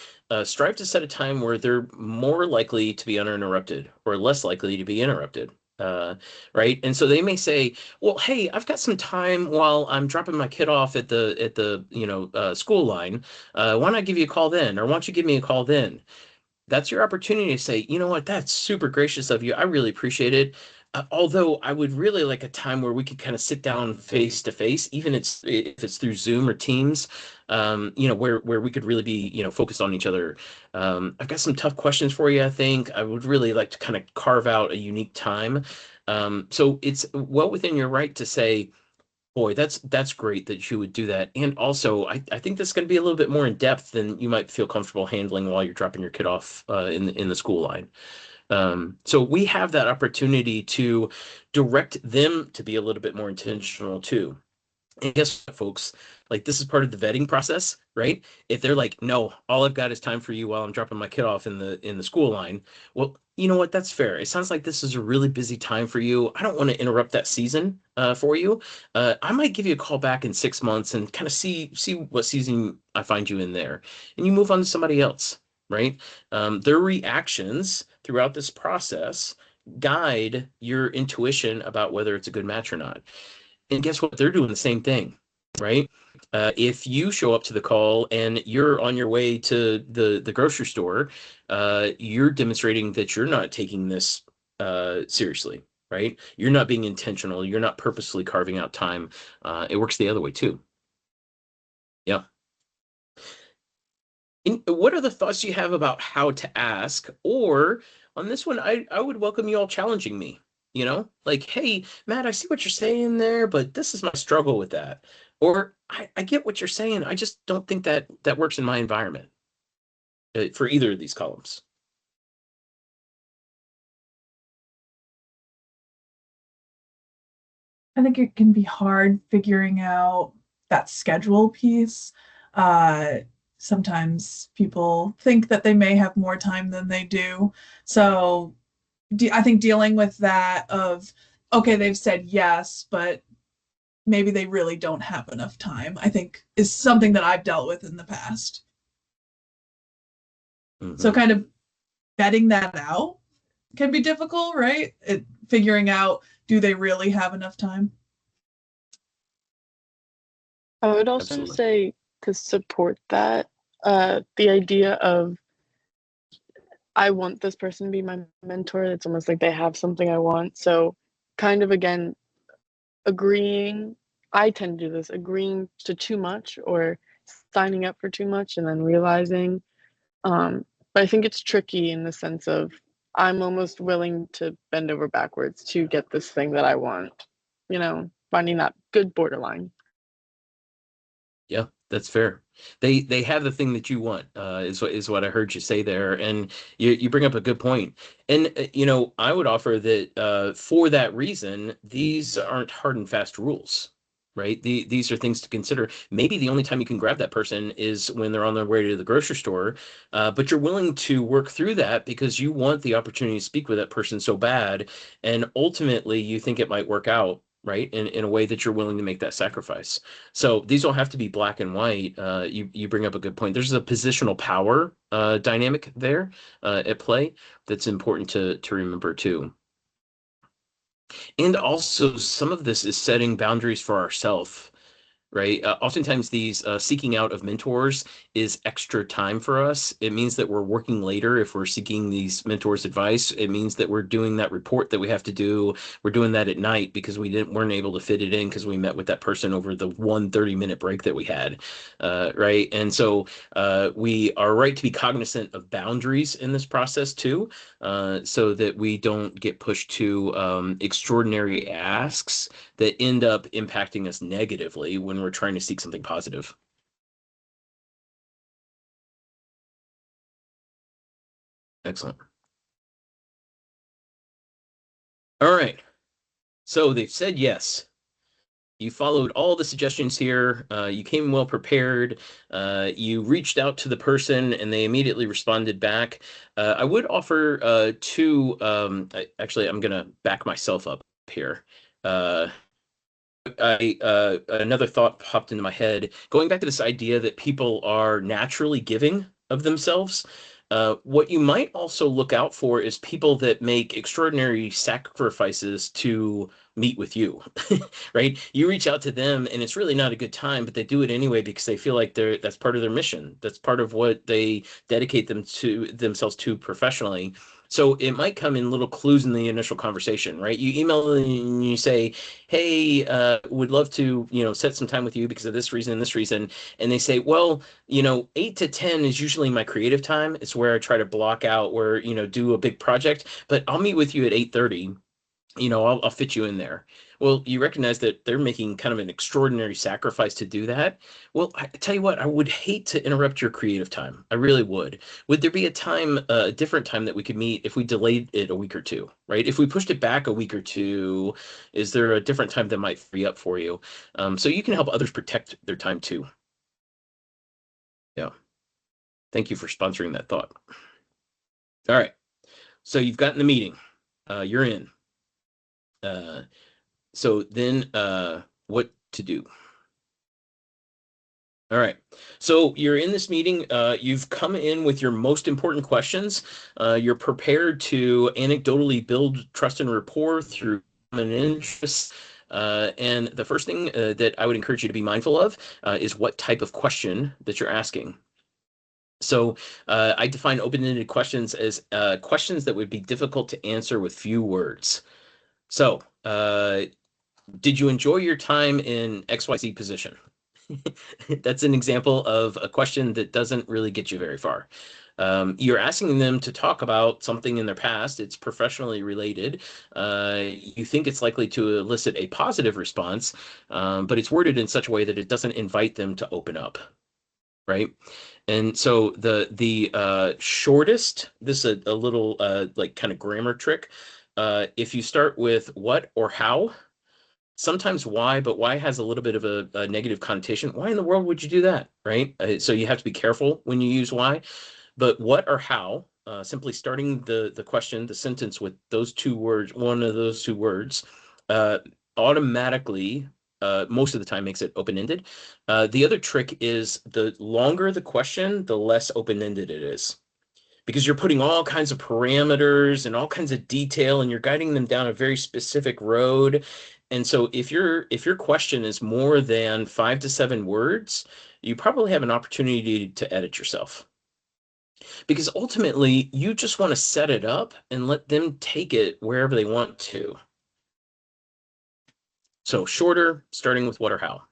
Strive to set a time where they're more likely to be uninterrupted or less likely to be interrupted. Right. And so they may say, well, hey, I've got some time while I'm dropping my kid off at the school line. Why don't I give you a call then? Or why don't you give me a call then? That's your opportunity to say, you know what, that's super gracious of you. I really appreciate it. Although I would really like a time where we could kind of sit down face to face, even if it's through Zoom or Teams, where we could really be, focused on each other. I've got some tough questions for you, I think. I would really like to kind of carve out a unique time. So it's well within your right to say, boy, that's great that you would do that. And also, I think this is going to be a little bit more in depth than you might feel comfortable handling while you're dropping your kid off in the school line. So we have that opportunity to direct them to be a little bit more intentional too. And guess what, folks? Like, this is part of the vetting process, right? If they're like, no, all I've got is time for you while I'm dropping my kid off in the school line. Well, you know what? That's fair. It sounds like this is a really busy time for you. I don't want to interrupt that season for you. I might give you a call back in 6 months and kind of see what season I find you in there, and you move on to somebody else, right? Their reactions throughout this process guide your intuition about whether it's a good match or not. And guess what? They're doing the same thing, right? If you show up to the call and you're on your way to the grocery store, you're demonstrating that you're not taking this seriously, right? You're not being intentional. You're not purposely carving out time. It works the other way too. Yeah. And what are the thoughts you have about how to ask? Or on this one, I would welcome you all challenging me. Like, hey, Matt, I see what you're saying there, but this is my struggle with that. Or I get what you're saying. I just don't think that works in my environment for either of these columns. I think it can be hard figuring out that schedule piece. Uh, Sometimes people think that they may have more time than they do. So I think dealing with that of, okay, they've said yes, but maybe they really don't have enough time, I think is something that I've dealt with in the past. So kind of vetting that out can be difficult, right? Figuring out, do they really have enough time? I would also Absolutely. say to support that, the idea of I want this person to be my mentor. It's almost like they have something I want. So kind of again, agreeing, I tend to do this, agreeing to too much or signing up for too much and then realizing. But I think it's tricky in the sense of I'm almost willing to bend over backwards to get this thing that I want, finding that good borderline. Yeah, that's fair. They have the thing that you want, is what I heard you say there, and you bring up a good point. And I would offer that for that reason, these aren't hard and fast rules, right? These are things to consider. Maybe the only time you can grab that person is when they're on their way to the grocery store, but you're willing to work through that because you want the opportunity to speak with that person so bad, and ultimately you think it might work out, right? In a way that you're willing to make that sacrifice. So these don't have to be black and white. You bring up a good point. There's a positional power dynamic there at play that's important to remember too. And also, some of this is setting boundaries for ourselves, right? Oftentimes, these seeking out of mentors is extra time for us. It means that we're working later if we're seeking these mentors' advice. It means that we're doing that report that we have to do. We're doing that at night because weren't able to fit it in because we met with that person over the 30-minute break that we had, right? And so we are right to be cognizant of boundaries in this process too, so that we don't get pushed to extraordinary asks that end up impacting us negatively when we're trying to seek something positive. Excellent. All right. So they've said yes. You followed all the suggestions here. You came well prepared. You reached out to the person and they immediately responded back. I would offer actually, I'm going to back myself up here. Another thought popped into my head, going back to this idea that people are naturally giving of themselves. What you might also look out for is people that make extraordinary sacrifices to meet with you, right? You reach out to them and it's really not a good time, but they do it anyway because they feel like that's part of their mission. That's part of what they dedicate themselves to professionally. So it might come in little clues in the initial conversation, right? You email and you say, hey, would love to, set some time with you because of this reason and this reason. And they say, well, 8 to 10 is usually my creative time. It's where I try to block out where, do a big project, but I'll meet with you at 8:30. I'll fit you in there. Well, you recognize that they're making kind of an extraordinary sacrifice to do that. Well, I tell you what, I would hate to interrupt your creative time. I really would. Would there be a different time that we could meet if we delayed it a week or two, right? If we pushed it back a week or two, is there a different time that might free up for you? So you can help others protect their time too. Yeah. Thank you for sponsoring that thought. All right. So you've gotten the meeting. You're in. So then what to do? All right. So you're in this meeting. You've come in with your most important questions. You're prepared to anecdotally build trust and rapport through common interests. And the first thing that I would encourage you to be mindful of is what type of question that you're asking. So I define open-ended questions as questions that would be difficult to answer with few words. So did you enjoy your time in XYZ position? That's an example of a question that doesn't really get you very far. You're asking them to talk about something in their past. It's professionally related. You think it's likely to elicit a positive response, but it's worded in such a way that it doesn't invite them to open up, right? And so the shortest, this is a little like kind of grammar trick. If you start with what or how, sometimes why, but why has a little bit of a negative connotation. Why in the world would you do that, right? So you have to be careful when you use why. But what or how, simply starting the question, the sentence with those two words, one of those two words, automatically, most of the time makes it open-ended. The other trick is the longer the question, the less open-ended it is, because you're putting all kinds of parameters and all kinds of detail and you're guiding them down a very specific road. And so if your question is more than 5 to 7 words, you probably have an opportunity to edit yourself. Because ultimately, you just want to set it up and let them take it wherever they want to. So shorter, starting with what or how.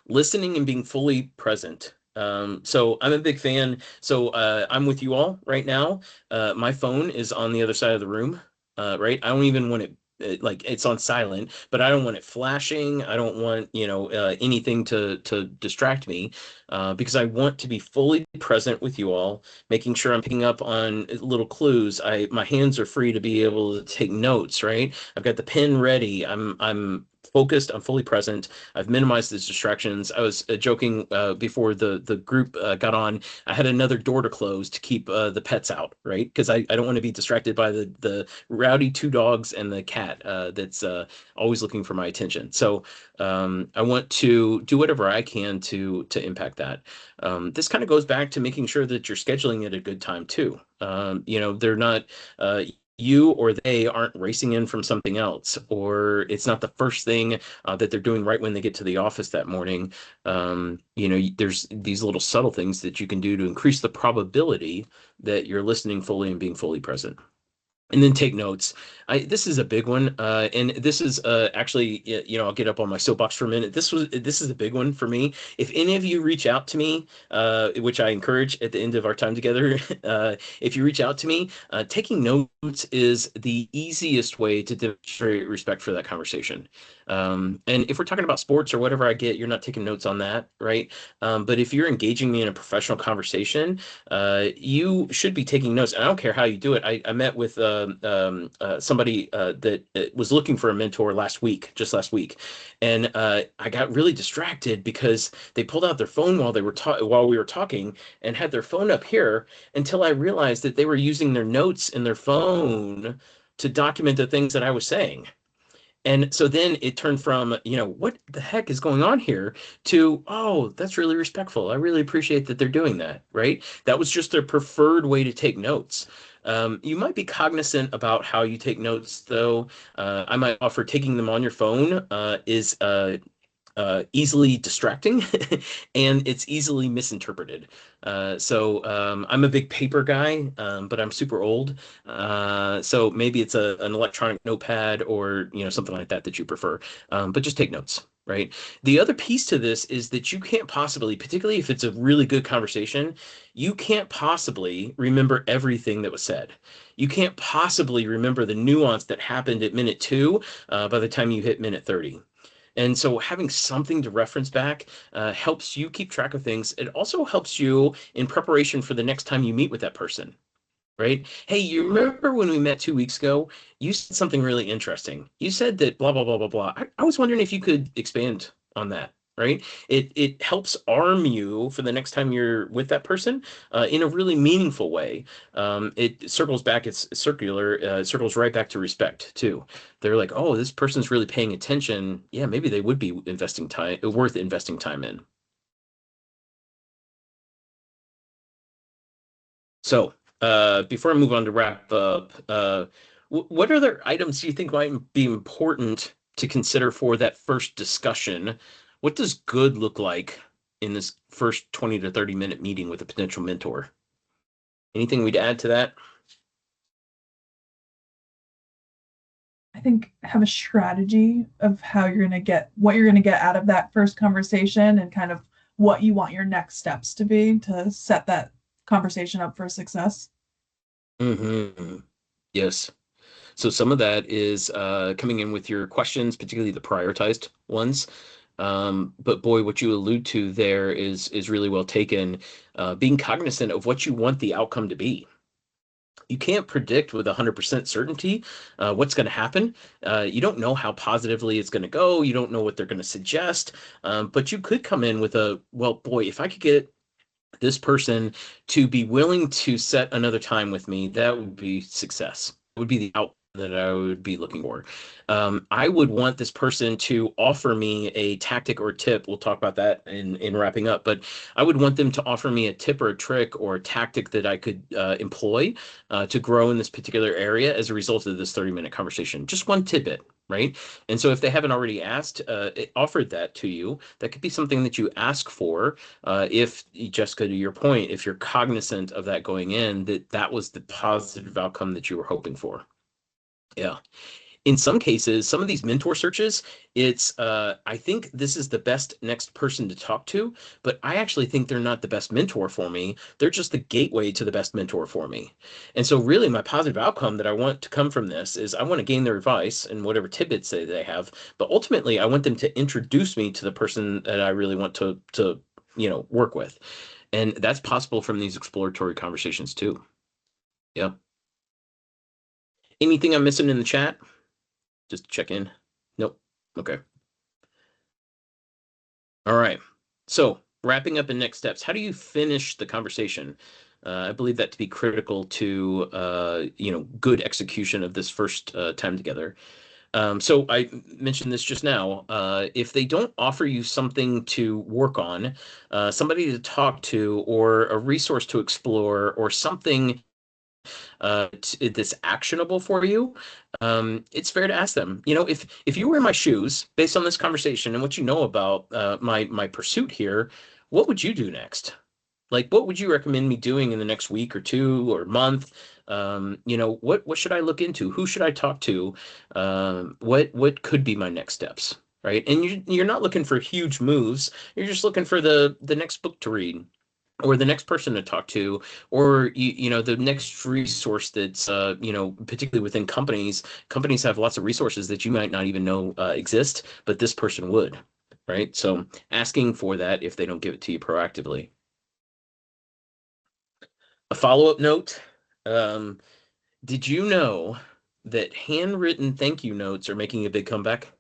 Listening and being fully present. So I'm a big fan. So I'm with you all right now. My phone is on the other side of the room, right? I don't even want it like it's on silent, but I don't want it flashing. I don't want, anything to distract me, because I want to be fully present with you all, making sure I'm picking up on little clues. My hands are free to be able to take notes, right? I've got the pen ready. I'm focused. I'm fully present. I've minimized these distractions. I was joking before the group got on. I had another door to close to keep the pets out, right? Because I don't want to be distracted by the rowdy 2 dogs and the cat that's always looking for my attention. So I want to do whatever I can to impact that. This kind of goes back to making sure that you're scheduling at a good time too. They're not you or they aren't racing in from something else, or it's not the first thing that they're doing right when they get to the office that morning. There's these little subtle things that you can do to increase the probability that you're listening fully and being fully present. And then take notes. This is a big one, and this is actually, I'll get up on my soapbox for a minute. This is a big one for me. If any of you reach out to me, which I encourage at the end of our time together, if you reach out to me, taking notes is the easiest way to demonstrate respect for that conversation. And if we're talking about sports or whatever, I get you're not taking notes on that, right? But if you're engaging me in a professional conversation, you should be taking notes. And I don't care how you do it. I met with somebody that was looking for a mentor just last week, and I got really distracted because they pulled out their phone while we were talking and had their phone up here until I realized that they were using their notes in their phone to document the things that I was saying. And so then it turned from, what the heck is going on here to, oh, that's really respectful. I really appreciate that they're doing that, right? That was just their preferred way to take notes. You might be cognizant about how you take notes, though. I might offer taking them on your phone is easily distracting and it's easily misinterpreted. So I'm a big paper guy, but I'm super old. So maybe it's an electronic notepad or something like that you prefer. But just take notes. Right. The other piece to this is that you can't possibly, particularly if it's a really good conversation, you can't possibly remember everything that was said. You can't possibly remember the nuance that happened at minute 2 by the time you hit minute 30. And so having something to reference back helps you keep track of things. It also helps you in preparation for the next time you meet with that person, right? Hey, you remember when we met 2 weeks ago? You said something really interesting. You said that blah, blah, blah, blah, blah. I was wondering if you could expand on that, right? It helps arm you for the next time you're with that person in a really meaningful way. It circles back, it's circular, circles right back to respect too. They're like, oh, this person's really paying attention. Yeah, maybe they would be worth investing time in. So, before I move on to wrap up, what other items do you think might be important to consider for that first discussion? What does good look like in this first 20 to 30-minute meeting with a potential mentor? Anything we'd add to that? I think have a strategy of how you're going to get what you're going to get out of that first conversation and kind of what you want your next steps to be to set that conversation up for success. Mm-hmm. Yes. So some of that is coming in with your questions, particularly the prioritized ones. But boy, what you allude to there is really well taken. Being cognizant of what you want the outcome to be. You can't predict with 100% certainty what's going to happen. You don't know how positively it's going to go. You don't know what they're going to suggest. But you could come in with well, boy, if I could get this person to be willing to set another time with me, that would be success. It would be the outcome that I would be looking for. I would want this person to offer me a tactic or tip. We'll talk about that in wrapping up, but I would want them to offer me a tip or a trick or a tactic that I could employ to grow in this particular area as a result of this 30-minute conversation. Just one tidbit, right? And so if they haven't already offered that to you, that could be something that you ask for. If, Jessica, to your point, if you're cognizant of that going in, that was the positive outcome that you were hoping for. Yeah. In some cases, some of these mentor searches, it's I think this is the best next person to talk to, but I actually think they're not the best mentor for me. They're just the gateway to the best mentor for me. And so really my positive outcome that I want to come from this is I want to gain their advice and whatever tidbits they have, but ultimately I want them to introduce me to the person that I really want to work with. And that's possible from these exploratory conversations too. Yeah. Anything I'm missing in the chat? Just check in. Nope. Okay. All right. So wrapping up in next steps, how do you finish the conversation? I believe that to be critical to good execution of this first time together. So I mentioned this just now. If they don't offer you something to work on, somebody to talk to, or a resource to explore, or something that's actionable for you, it's fair to ask them. If you were in my shoes, based on this conversation and what you know about my pursuit here, what would you do next? Like, what would you recommend me doing in the next week or 2 or month? What should I look into? Who should I talk to? What could be my next steps? Right. And you're not looking for huge moves. You're just looking for the next book to read. or the next person to talk to, or the next resource that's particularly within companies. Companies have lots of resources that you might not even know exist, but this person would, right? So asking for that if they don't give it to you proactively. A follow-up note, did you know that handwritten thank you notes are making a big comeback?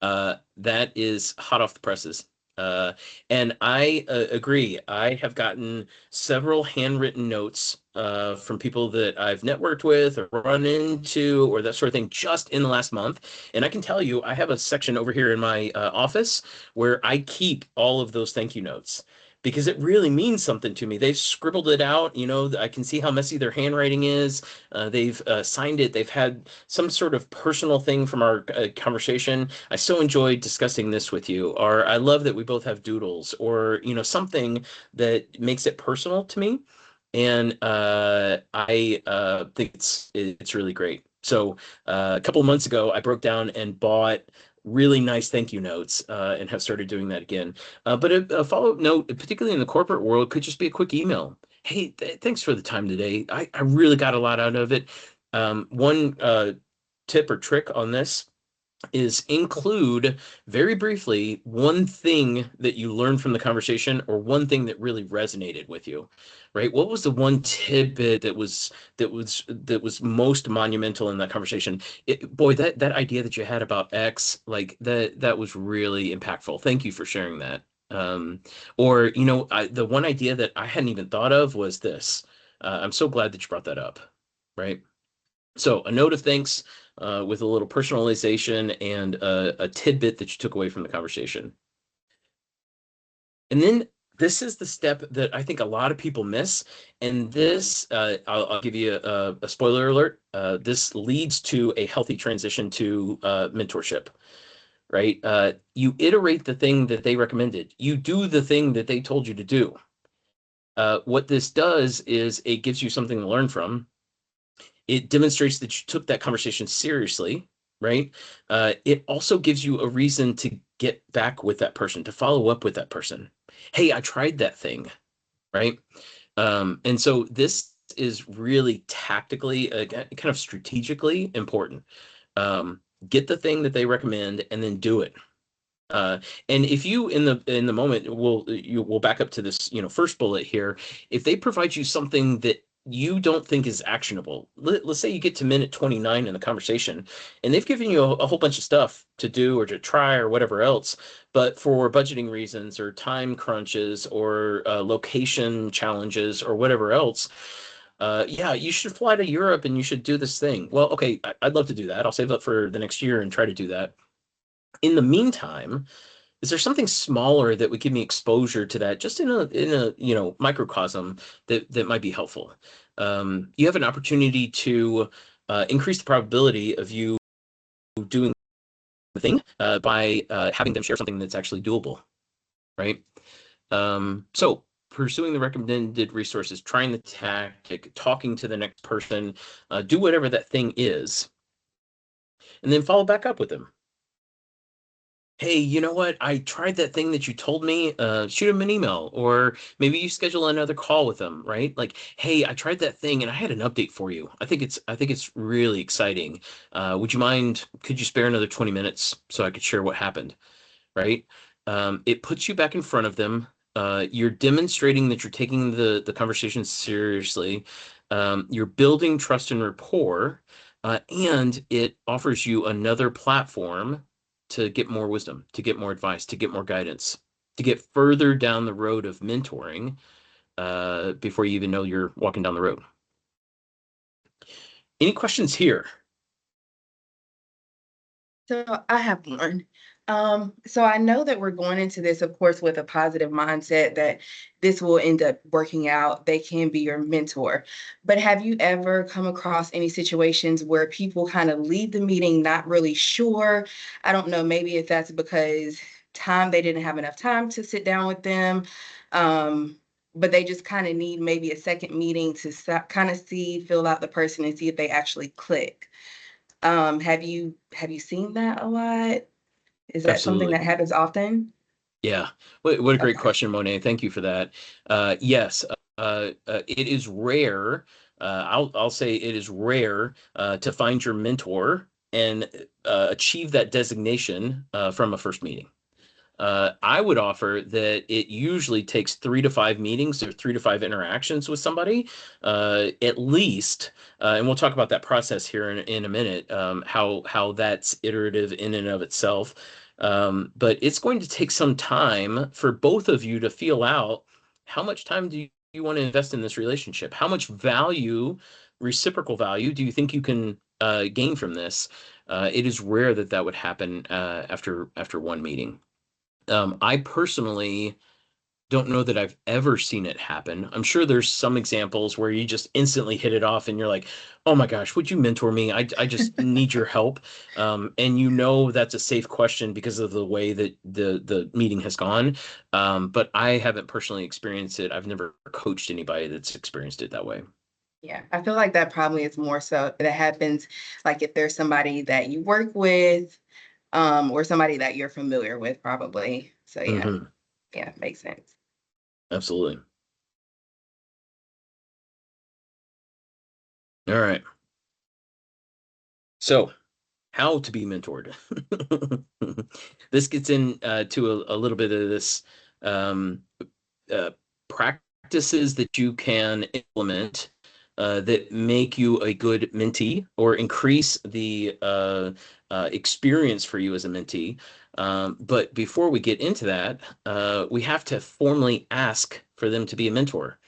That is hot off the presses. And I agree. I have gotten several handwritten notes from people that I've networked with or run into or that sort of thing just in the last month. And I can tell you, I have a section over here in my office where I keep all of those thank you notes because it really means something to me. They've scribbled it out. I can see how messy their handwriting is. They've signed it. They've had some sort of personal thing from our conversation. I so enjoyed discussing this with you. Or I love that we both have doodles, or something that makes it personal to me. And I think it's really great. So a couple of months ago, I broke down and bought really nice thank you notes and have started doing that again. But a follow-up note, particularly in the corporate world, could just be a quick email. Hey, thanks for the time today. I really got a lot out of it. One tip or trick on this is include very briefly one thing that you learned from the conversation or one thing that really resonated with you, right? What was the one tidbit that was most monumental in that conversation? Boy, that idea that you had about X, like that was really impactful. Thank you for sharing that. Or the one idea that I hadn't even thought of was this. I'm so glad that you brought that up, right? So a note of thanks with a little personalization and a tidbit that you took away from the conversation. And then this is the step that I think a lot of people miss. And this, I'll give you a spoiler alert. This leads to a healthy transition to mentorship, right? You iterate the thing that they recommended. You do the thing that they told you to do. What this does is it gives you something to learn from. It demonstrates that you took that conversation seriously, right? It also gives you a reason to get back with that person, to follow up with that person. Hey, I tried that thing, right? And so this is really tactically, kind of strategically important. Get the thing that they recommend and then do it. And if you in the moment we'll back up to this first bullet here. If they provide you something that you don't think is actionable, let's say you get to minute 29 in the conversation and they've given you a whole bunch of stuff to do or to try or whatever else, but for budgeting reasons or time crunches or location challenges or whatever else, yeah, you should fly to Europe and you should do this thing. Well, okay, I'd love to do that. I'll save up for the next year and try to do that. In the meantime, is there something smaller that would give me exposure to that, just in a microcosm that might be helpful? You have an opportunity to increase the probability of you doing the thing by having them share something that's actually doable, right? So pursuing the recommended resources, trying the tactic, talking to the next person, do whatever that thing is, and then follow back up with them. Hey, you know what? I tried that thing that you told me. Shoot them an email, or maybe you schedule another call with them, right? Like, hey, I tried that thing and I had an update for you. I think it's really exciting. Would you mind? Could you spare another 20 minutes so I could share what happened? Right? It puts you back in front of them. You're demonstrating that you're taking the conversation seriously. You're building trust and rapport, and it offers you another platform to get more wisdom, to get more advice, to get more guidance, to get further down the road of mentoring before you even know you're walking down the road. Any questions here? So I have one. So I know that we're going into this, of course, with a positive mindset that this will end up working out. They can be your mentor. But have you ever come across any situations where people kind of leave the meeting not really sure? I don't know, maybe if that's because they didn't have enough time to sit down with them. But they just kind of need maybe a second meeting to kind of feel out the person and see if they actually click. Have you seen that a lot? Is that something Absolutely. that happens often? Yeah. What a great Okay. question, Monet. Thank you for that. Yes, it is rare. I'll say it is rare to find your mentor and achieve that designation from a first meeting. I would offer that it usually takes 3 to 5 meetings or 3 to 5 interactions with somebody, at least. And we'll talk about that process here in a minute, how that's iterative in and of itself. But it's going to take some time for both of you to feel out how much time do you want to invest in this relationship? How much value, reciprocal value, do you think you can gain from this? It is rare that that would happen after one meeting. I personally don't know that I've ever seen it happen. I'm sure there's some examples where you just instantly hit it off and you're like, oh my gosh, would you mentor me? I just need your help. And you know that's a safe question because of the way that the meeting has gone. But I haven't personally experienced it. I've never coached anybody that's experienced it that way. Yeah, I feel like that probably is more so that happens like if there's somebody that you work with, or somebody that you're familiar with, probably. So yeah, Mhm. yeah, makes sense. Absolutely. All right. So, how to be mentored. This gets in to a little bit of this um, practices that you can implement that make you a good mentee or increase the experience for you as a mentee. But before we get into that, we have to formally ask for them to be a mentor.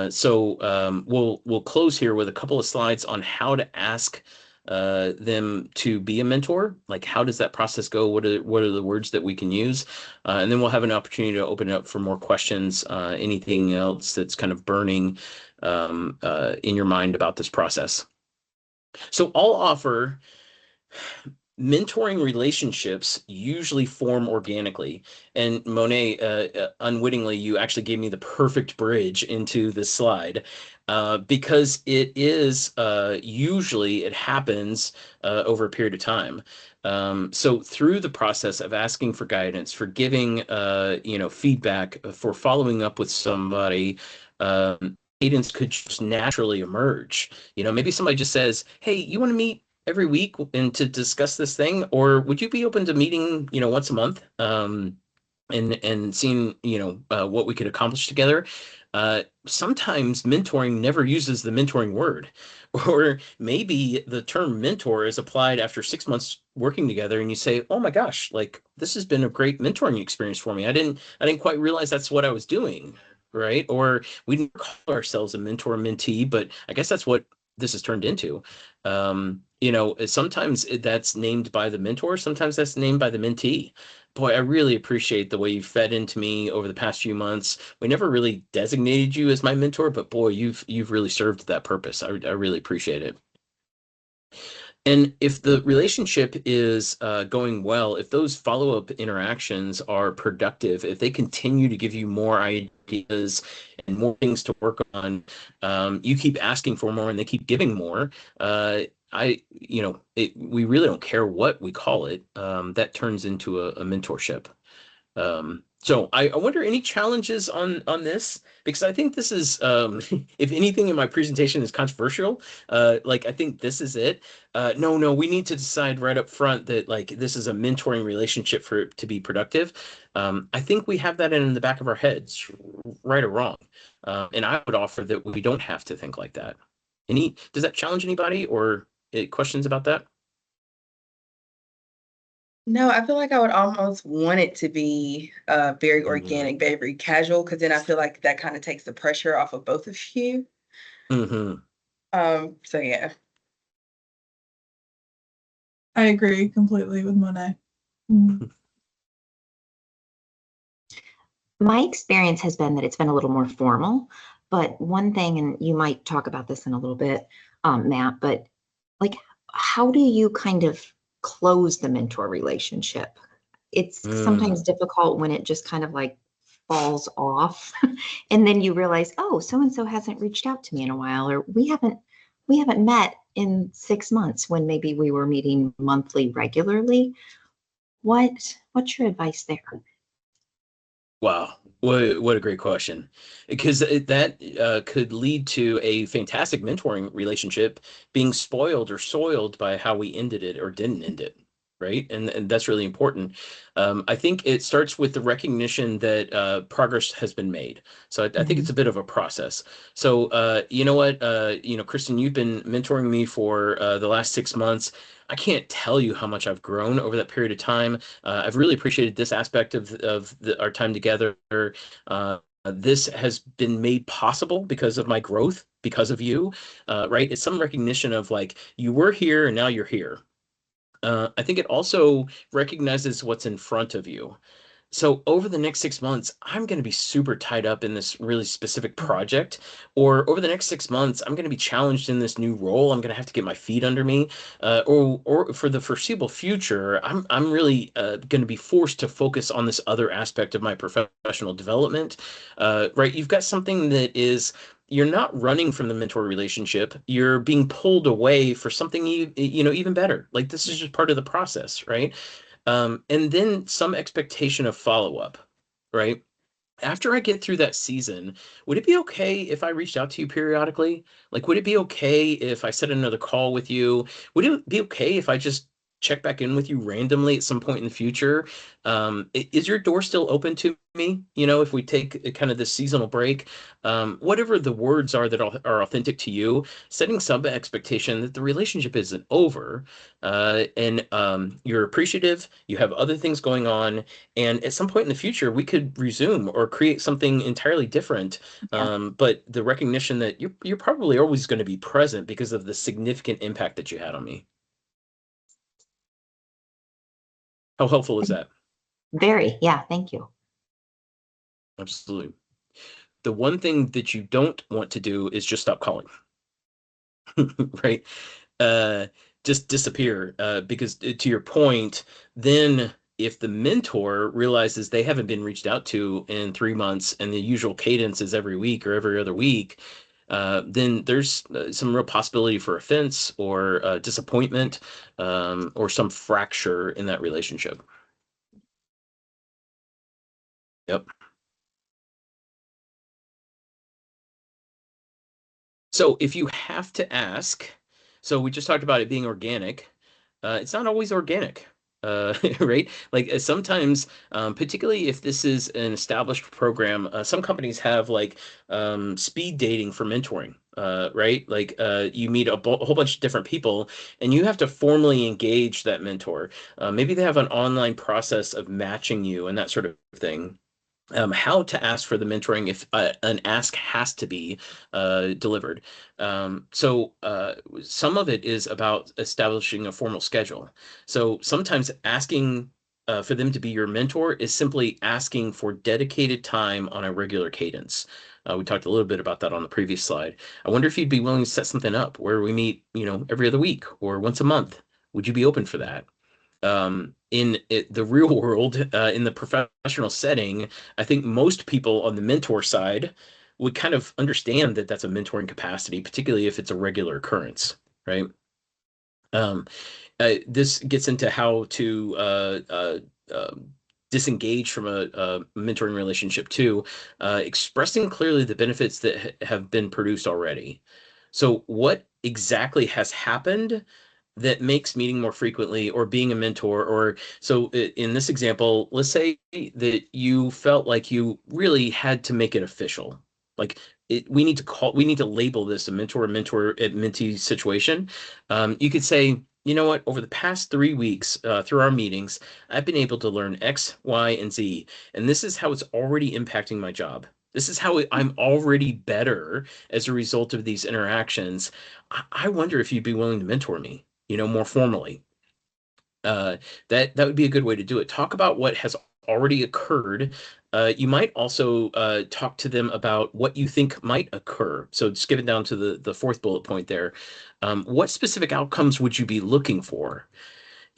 So we'll close here with a couple of slides on how to ask them to be a mentor. Like, how does that process go? What are the words that we can use? And then we'll have an opportunity to open it up for more questions. Anything else that's kind of burning in your mind about this process. So I'll offer mentoring relationships usually form organically. And Monet, unwittingly, you actually gave me the perfect bridge into this slide because it is usually it happens over a period of time. So through the process of asking for guidance, for giving feedback, for following up with somebody, cadence could just naturally emerge. Maybe somebody just says, "Hey, you want to meet every week and to discuss this thing, or would you be open to meeting once a month and seeing what we could accomplish together?" Sometimes mentoring never uses the mentoring word, or maybe the term mentor is applied after 6 months working together and you say, oh my gosh, like this has been a great mentoring experience for me. I didn't quite realize that's what I was doing, right? Or we didn't call ourselves a mentor mentee, but I guess that's what this has turned into. Sometimes that's named by the mentor, sometimes that's named by the mentee. Boy, I really appreciate the way you fed into me over the past few months. We never really designated you as my mentor, but boy, you've really served that purpose. I really appreciate it. And if the relationship is going well, if those follow-up interactions are productive, if they continue to give you more ideas and more things to work on, you keep asking for more and they keep giving more. We really don't care what we call it. That turns into a mentorship. So I wonder any challenges on this, because I think this is if anything in my presentation is controversial, I think this is it. No, we need to decide right up front that like this is a mentoring relationship for it to be productive. I think we have that in the back of our heads, right or wrong. And I would offer that we don't have to think like that. Does that challenge anybody or questions about that? No, I feel like I would almost want it to be very organic, very casual, because then I feel like that kind of takes the pressure off of both of you. Mm-hmm. So yeah. I agree completely with Monet. Mm. My experience has been that it's been a little more formal, but one thing, and you might talk about this in a little bit, Matt, but like, how do you kind of close the mentor relationship? It's sometimes difficult when it just kind of like falls off and then you realize, oh, so-and-so hasn't reached out to me in a while, or we haven't met in 6 months when maybe we were meeting monthly regularly. What's your advice there? Wow, what a great question. Because that could lead to a fantastic mentoring relationship being spoiled or soiled by how we ended it or didn't end it, right? And that's really important. I think it starts with the recognition that progress has been made. So I think it's a bit of a process. So you know what, Kristen, you've been mentoring me for the last 6 months. I can't tell you how much I've grown over that period of time. I've really appreciated this aspect of our time together. This has been made possible because of my growth, because of you, right? It's some recognition of like, you were here and now you're here. I think it also recognizes what's in front of you. So over the next 6 months, I'm going to be super tied up in this really specific project, or over the next 6 months, I'm going to be challenged in this new role. I'm going to have to get my feet under me, or for the foreseeable future, I'm really going to be forced to focus on this other aspect of my professional development. Right? You've got something that is. You're not running from the mentor relationship. You're being pulled away for something even better. Like this is just part of the process, right? And then some expectation of follow-up, right? After I get through that season, would it be okay if I reached out to you periodically? Like, would it be okay if I set another call with you? Would it be okay if I just check back in with you randomly at some point in the future? Is your door still open to me? If we take kind of this seasonal break, whatever the words are that are authentic to you, setting some expectation that the relationship isn't over, and you're appreciative, you have other things going on, and at some point in the future, we could resume or create something entirely different. Yeah. But the recognition that you're probably always going to be present because of the significant impact that you had on me. How helpful is that? Very. Yeah. Thank you. Absolutely. The one thing that you don't want to do is just stop calling, right? Uh, just disappear. Because to your point, then if the mentor realizes they haven't been reached out to in 3 months and the usual cadence is every week or every other week, then there's some real possibility for offense or disappointment, or some fracture in that relationship. Yep. So if you have to ask, so we just talked about it being organic. It's not always organic, right? Like sometimes, particularly if this is an established program, some companies have like speed dating for mentoring, right? Like you meet a whole bunch of different people and you have to formally engage that mentor. Maybe they have an online process of matching you and that sort of thing. How to ask for the mentoring if an ask has to be delivered. So some of it is about establishing a formal schedule. So sometimes asking for them to be your mentor is simply asking for dedicated time on a regular cadence. We talked a little bit about that on the previous slide. I wonder if you'd be willing to set something up where we meet, every other week or once a month. Would you be open for that? The real world, in the professional setting, I think most people on the mentor side would kind of understand that that's a mentoring capacity, particularly if it's a regular occurrence, right? Um, this gets into how to disengage from a mentoring relationship too, expressing clearly the benefits that have been produced already. So, what exactly has happened that makes meeting more frequently or being a mentor? Or so in this example, let's say that you felt like you really had to make it official. Like we need to label this a mentor mentee situation. You could say, you know what, over the past 3 weeks, through our meetings, I've been able to learn X, Y, and Z, and this is how it's already impacting my job. This is how I'm already better as a result of these interactions. I wonder if you'd be willing to mentor me, more formally. Uh, that would be a good way to do it. Talk about what has already occurred. You might also talk to them about what you think might occur. So skip it down to the fourth bullet point there. What specific outcomes would you be looking for?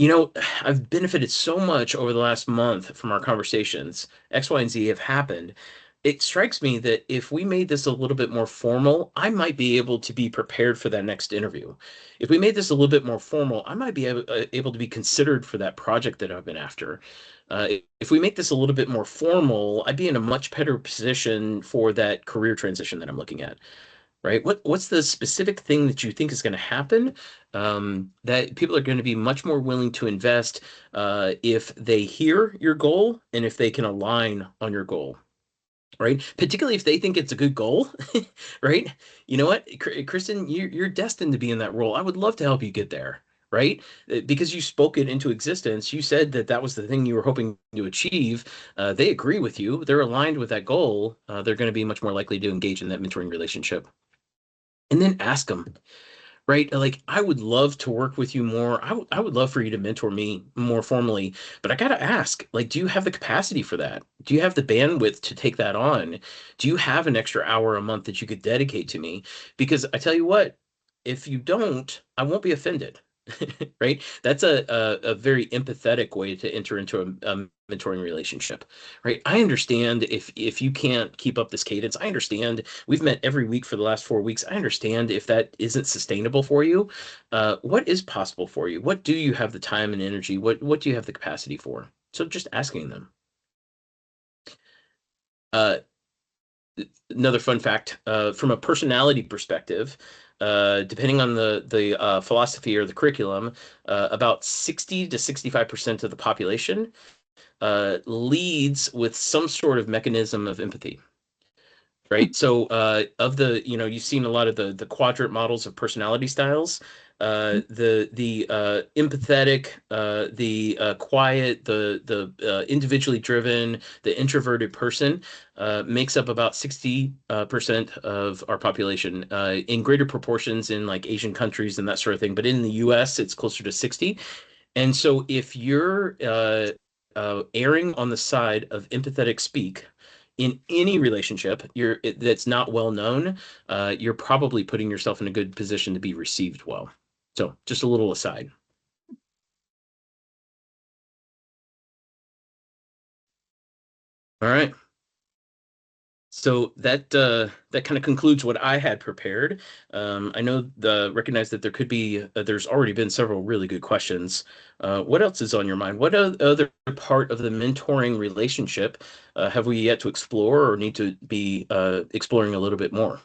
I've benefited so much over the last month from our conversations. X, Y, and Z have happened. It strikes me that if we made this a little bit more formal, I might be able to be prepared for that next interview. If we made this a little bit more formal, I might be able to be considered for that project that I've been after. If we make this a little bit more formal, I'd be in a much better position for that career transition that I'm looking at, right? What's the specific thing that you think is going to happen, that people are going to be much more willing to invest if they hear your goal and if they can align on your goal, right? Particularly if they think it's a good goal, right? You know what, Kristen, you're destined to be in that role. I would love to help you get there, right? Because you spoke it into existence. You said that that was the thing you were hoping to achieve. They agree with you. They're aligned with that goal. They're going to be much more likely to engage in that mentoring relationship. And then ask them, right? Like, I would love to work with you more. I would love for you to mentor me more formally, but I got to ask, like, do you have the capacity for that? Do you have the bandwidth to take that on? Do you have an extra hour a month that you could dedicate to me? Because I tell you what, if you don't, I won't be offended. Right? That's a very empathetic way to enter into a mentoring relationship, right? I understand if you can't keep up this cadence. I understand we've met every week for the last 4 weeks. I understand if that isn't sustainable for you. What is possible for you? What do you have the time and energy? What do you have the capacity for? So just asking them. Uh, Another fun fact, from a personality perspective, depending on the philosophy or the curriculum, about 60 to 65% of the population leads with some sort of mechanism of empathy. Right. So of the, you've seen a lot of the quadrant models of personality styles. The empathetic, the quiet, the individually driven, the introverted person makes up about 60% of our population, in greater proportions in like Asian countries and that sort of thing. But in the US, it's closer to 60. And so if you're erring on the side of empathetic speak in any relationship that's not well known, you're probably putting yourself in a good position to be received well. So just a little aside. All right. So that kind of concludes what I had prepared. I know recognize that there could be there's already been several really good questions. What else is on your mind? What other part of the mentoring relationship have we yet to explore or need to be exploring a little bit more?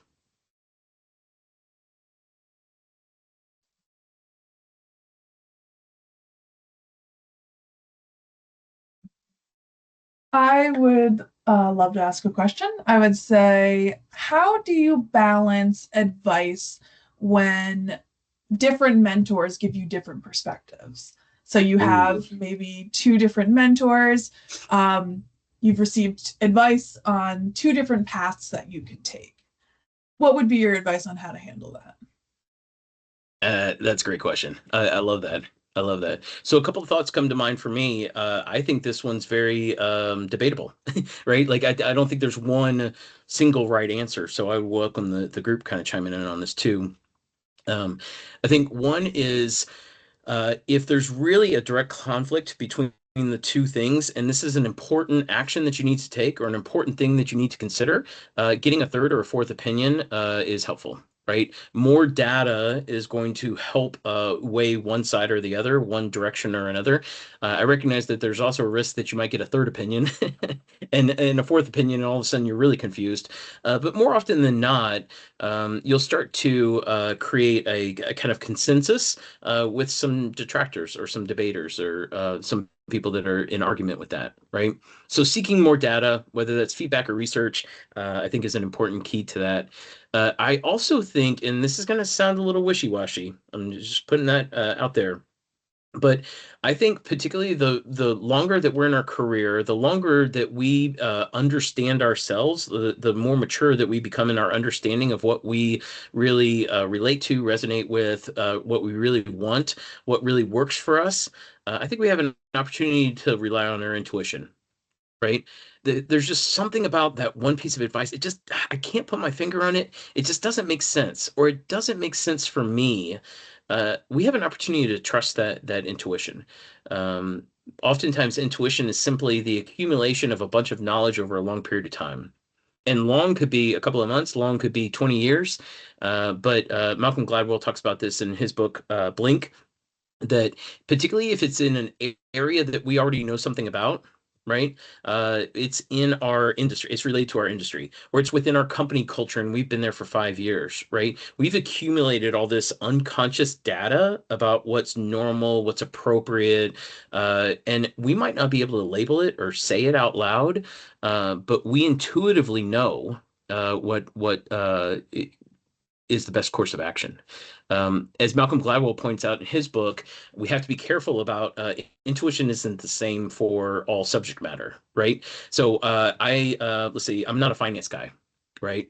I would love to ask a question. I would say, how do you balance advice when different mentors give you different perspectives? So you have maybe two different mentors. You've received advice on two different paths that you could take. What would be your advice on how to handle that? That's a great question. I love that. I love that. So a couple of thoughts come to mind for me. I think this one's very debatable, right? Like I don't think there's one single right answer. So I welcome the group kind of chiming in on this too. I think one is if there's really a direct conflict between the two things, and this is an important action that you need to take or an important thing that you need to consider, getting a third or a fourth opinion is helpful. Right? More data is going to help weigh one side or the other, one direction or another. I recognize that there's also a risk that you might get a third opinion and a fourth opinion, and all of a sudden you're really confused. But more often than not, you'll start to create a kind of consensus with some detractors or some debaters or some people that are in argument with that, right? So seeking more data, whether that's feedback or research, I think is an important key to that. I also think, and this is going to sound a little wishy-washy, I'm just putting that out there, but I think particularly the longer that we're in our career, the longer that we understand ourselves, the more mature that we become in our understanding of what we really relate to, resonate with, what we really want, what really works for us. I think we have an opportunity to rely on our intuition, right? There's just something about that one piece of advice. I can't put my finger on it. It just doesn't make sense, or it doesn't make sense for me. We have an opportunity to trust that intuition. Oftentimes, intuition is simply the accumulation of a bunch of knowledge over a long period of time. And long could be a couple of months, long could be 20 years. But Malcolm Gladwell talks about this in his book, Blink, that particularly if it's in an area that we already know something about, right? It's in our industry. It's related to our industry, or it's within our company culture, and we've been there for 5 years, right? We've accumulated all this unconscious data about what's normal, what's appropriate, and we might not be able to label it or say it out loud, but we intuitively know what is the best course of action. As Malcolm Gladwell points out in his book, we have to be careful about intuition isn't the same for all subject matter, right? So let's see, I'm not a finance guy, right?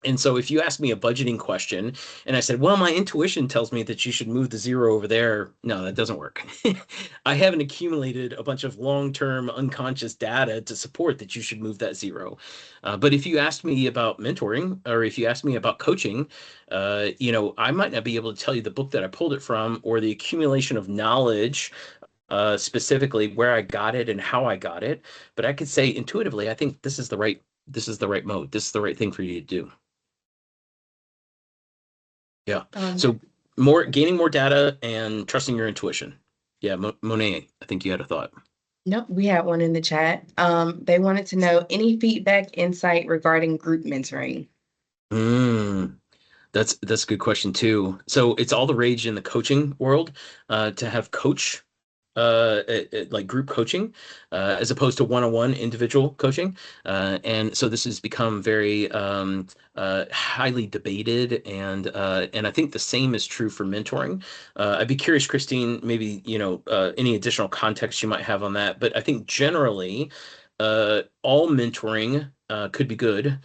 And so if you ask me a budgeting question and I said, well, my intuition tells me that you should move the zero over there. No, that doesn't work. I haven't accumulated a bunch of long-term unconscious data to support that you should move that zero. But if you asked me about mentoring, or if you asked me about coaching, I might not be able to tell you the book that I pulled it from or the accumulation of knowledge, specifically where I got it and how I got it. But I could say intuitively, I think this is the right mode. This is the right thing for you to do. Yeah. So gaining more data and trusting your intuition. Yeah. Monet, I think you had a thought. Nope, we had one in the chat. They wanted to know any feedback, insight regarding group mentoring. That's a good question too. So it's all the rage in the coaching world, to have like group coaching, as opposed to one-on-one individual coaching. And so this has become very highly debated, and I think the same is true for mentoring. I'd be curious, Christine, maybe any additional context you might have on that. But I think generally, all mentoring could be good.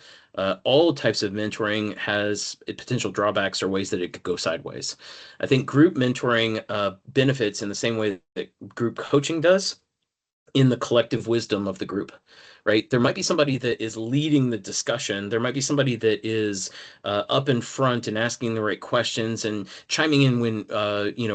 All types of mentoring has potential drawbacks or ways that it could go sideways. I think group mentoring benefits in the same way that group coaching does, in the collective wisdom of the group, right? There might be somebody that is leading the discussion. There might be somebody that is up in front and asking the right questions and chiming in when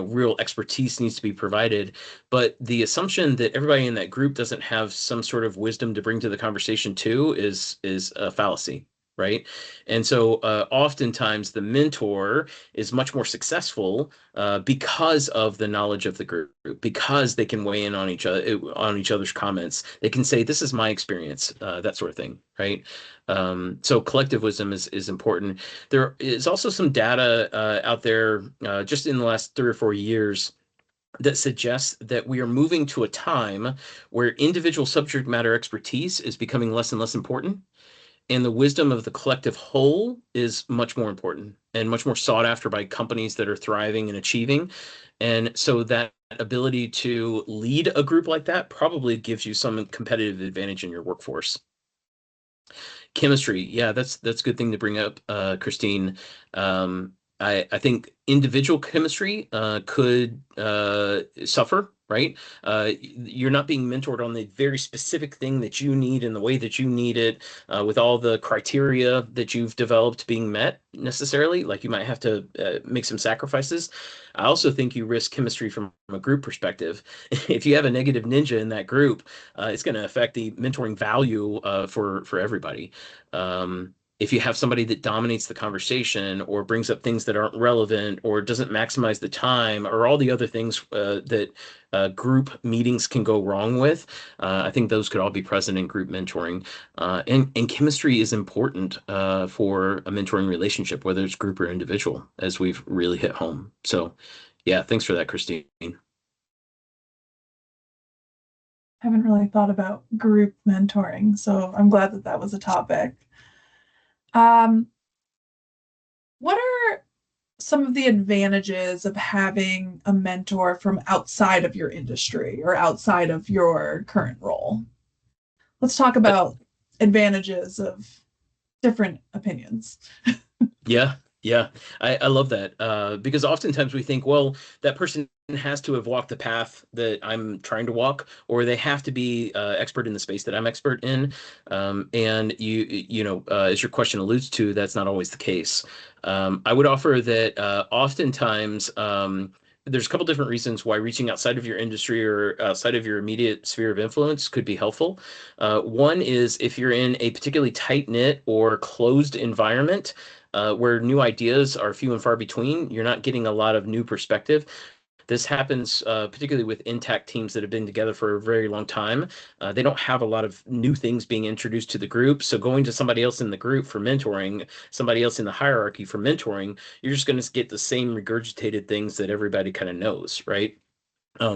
real expertise needs to be provided. But the assumption that everybody in that group doesn't have some sort of wisdom to bring to the conversation too is a fallacy, right? And so oftentimes the mentor is much more successful because of the knowledge of the group, because they can weigh in on each other's comments. They can say, "This is my experience," that sort of thing, right? So collective wisdom is important. There is also some data out there just in the last 3 or 4 years that suggests that we are moving to a time where individual subject matter expertise is becoming less and less important, and the wisdom of the collective whole is much more important and much more sought after by companies that are thriving and achieving. And so that ability to lead a group like that probably gives you some competitive advantage in your workforce. Chemistry, yeah, that's a good thing to bring up, Christine. I think individual chemistry could suffer, right? You're not being mentored on the very specific thing that you need in the way that you need it, with all the criteria that you've developed being met necessarily. Like you might have to make some sacrifices. I also think you risk chemistry from a group perspective. If you have a negative ninja in that group, it's going to affect the mentoring value for everybody. If you have somebody that dominates the conversation or brings up things that aren't relevant or doesn't maximize the time or all the other things that group meetings can go wrong with, I think those could all be present in group mentoring. And chemistry is important for a mentoring relationship, whether it's group or individual, as we've really hit home. So yeah, thanks for that, Christine. Haven't really thought about group mentoring, so I'm glad that that was a topic. What are some of the advantages of having a mentor from outside of your industry or outside of your current role? Let's talk about advantages of different opinions. Yeah, I love that, because oftentimes we think, well, that person has to have walked the path that I'm trying to walk, or they have to be expert in the space that I'm expert in. And as your question alludes to, that's not always the case. I would offer that oftentimes there's a couple different reasons why reaching outside of your industry or outside of your immediate sphere of influence could be helpful. One is if you're in a particularly tight-knit or closed environment, where new ideas are few and far between, you're not getting a lot of new perspective. This happens particularly with intact teams that have been together for a very long time. They don't have a lot of new things being introduced to the group. So going to somebody else in the group for mentoring, somebody else in the hierarchy for mentoring, you're just going to get the same regurgitated things that everybody kind of knows, right?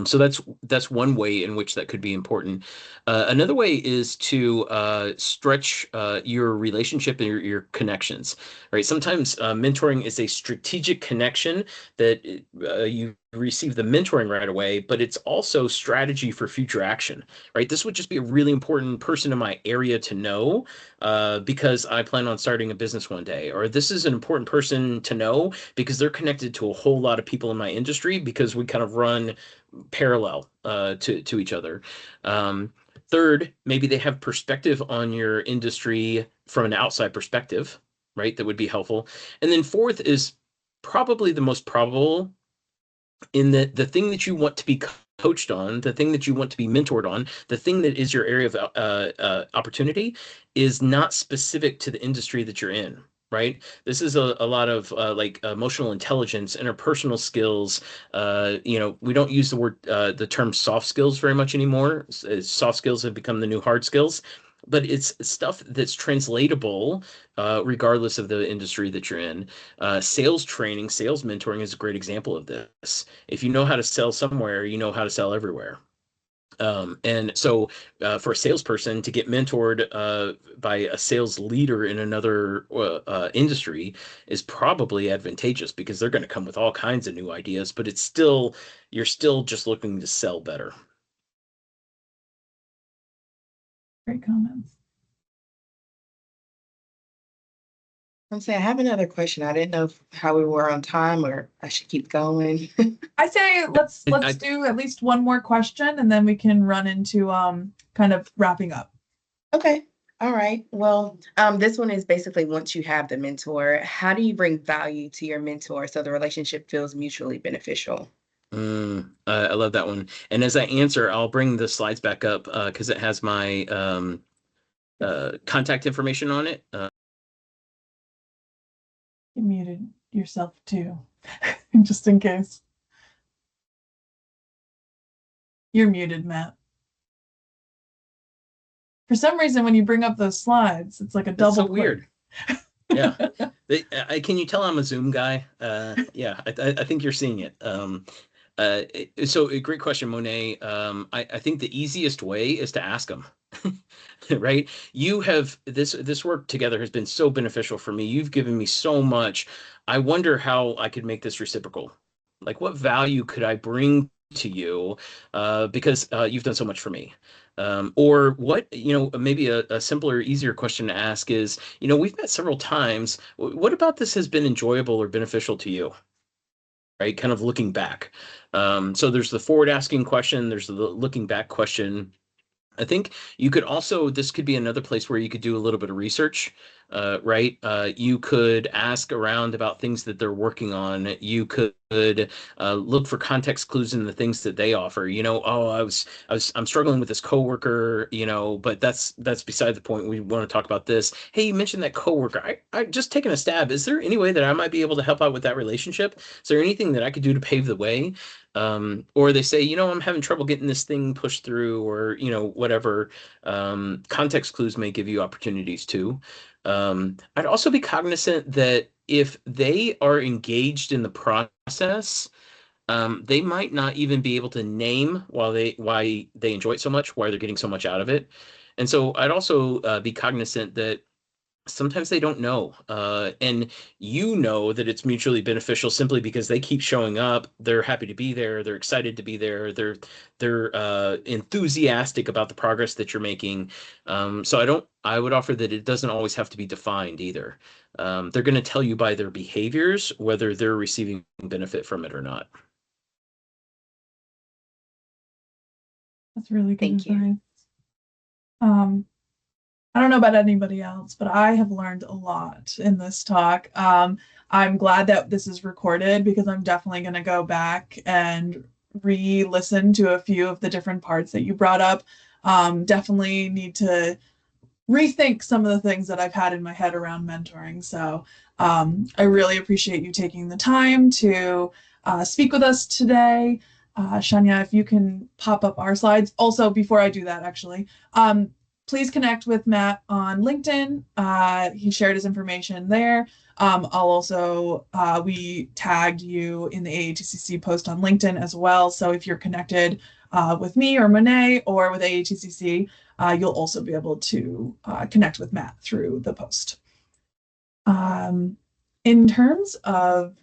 So that's one way in which that could be important. Another way is to stretch your relationship and your connections, right? Sometimes mentoring is a strategic connection that you receive the mentoring right away, but it's also strategy for future action, right? This would just be a really important person in my area to know because I plan on starting a business one day, or this is an important person to know because they're connected to a whole lot of people in my industry because we kind of run parallel to each other. Third, maybe they have perspective on your industry from an outside perspective, right? That would be helpful. And then fourth is probably the most probable in that the thing that you want to be coached on, the thing that you want to be mentored on, the thing that is your area of opportunity is not specific to the industry that you're in, right? This is a lot of like emotional intelligence, interpersonal skills. We don't use the term soft skills very much anymore. Soft skills have become the new hard skills, but it's stuff that's translatable regardless of the industry that you're in. Sales training, sales mentoring is a great example of this. If you know how to sell somewhere, you know how to sell everywhere. And so for a salesperson to get mentored by a sales leader in another industry is probably advantageous because they're going to come with all kinds of new ideas, but you're still just looking to sell better. Great comments. I'm saying I have another question. I didn't know how we were on time or I should keep going. I say let's do at least one more question and then we can run into kind of wrapping up. Okay. All right. Well, this one is basically once you have the mentor, how do you bring value to your mentor so the relationship feels mutually beneficial? I love that one. And as I answer, I'll bring the slides back up because it has my contact information on it. You muted yourself too, just in case. You're muted, Matt. For some reason, when you bring up those slides, it's like a double. So weird. Yeah. Can you tell I'm a Zoom guy? Yeah, I think you're seeing it. So a great question, Monet. I think the easiest way is to ask them. Right? You have this work together has been so beneficial for me. You've given me so much. I wonder how I could make this reciprocal. Like what value could I bring to you because you've done so much for me? Or what, maybe a simpler, easier question to ask is, we've met several times. What about this has been enjoyable or beneficial to you? Right? Kind of looking back. So there's the forward asking question. There's the looking back question. I think this could be another place where you could do a little bit of research, right? You could ask around about things that they're working on. You could look for context clues in the things that they offer. I'm struggling with this coworker, but that's beside the point. We want to talk about this. Hey, you mentioned that coworker. I just taking a stab. Is there any way that I might be able to help out with that relationship? Is there anything that I could do to pave the way? Or they say, I'm having trouble getting this thing pushed through, or, whatever. Context clues may give you opportunities too. I'd also be cognizant that if they are engaged in the process, they might not even be able to name why they enjoy it so much, why they're getting so much out of it. And so I'd also be cognizant that sometimes they don't know. And that it's mutually beneficial simply because they keep showing up. They're happy to be there. They're excited to be there. They're enthusiastic about the progress that you're making. So I would offer that it doesn't always have to be defined either. They're going to tell you by their behaviors whether they're receiving benefit from it or not. That's really good Thank you. advice. I don't know about anybody else, but I have learned a lot in this talk. I'm glad that this is recorded because I'm definitely going to go back and re-listen to a few of the different parts that you brought up. Definitely need to rethink some of the things that I've had in my head around mentoring. So I really appreciate you taking the time to speak with us today. Shania, if you can pop up our slides. Also, before I do that, actually, please connect with Matt on LinkedIn. He shared his information there. I'll also, we tagged you in the AATCC post on LinkedIn as well. So if you're connected with me or Monet or with AATCC, you'll also be able to connect with Matt through the post. In terms of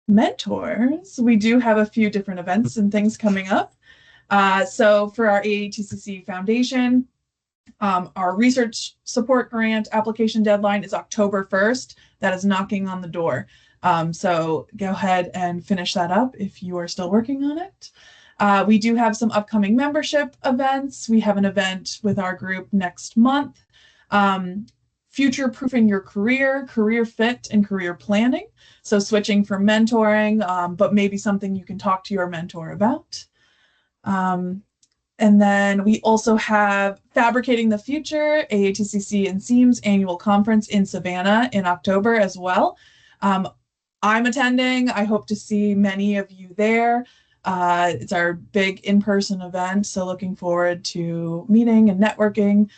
mentors, we do have a few different events and things coming up. So for our AATCC Foundation, our research support grant application deadline is October 1st. That is knocking on the door. So go ahead and finish that up if you are still working on it. We do have some upcoming membership events. We have an event with our group next month. Future-proofing your career, career fit, and career planning. So switching from mentoring, but maybe something you can talk to your mentor about. And then we also have Fabricating the Future, AATCC and SEAM's annual conference in Savannah in October as well. I'm attending. I hope to see many of you there. It's our big in-person event, so looking forward to meeting and networking.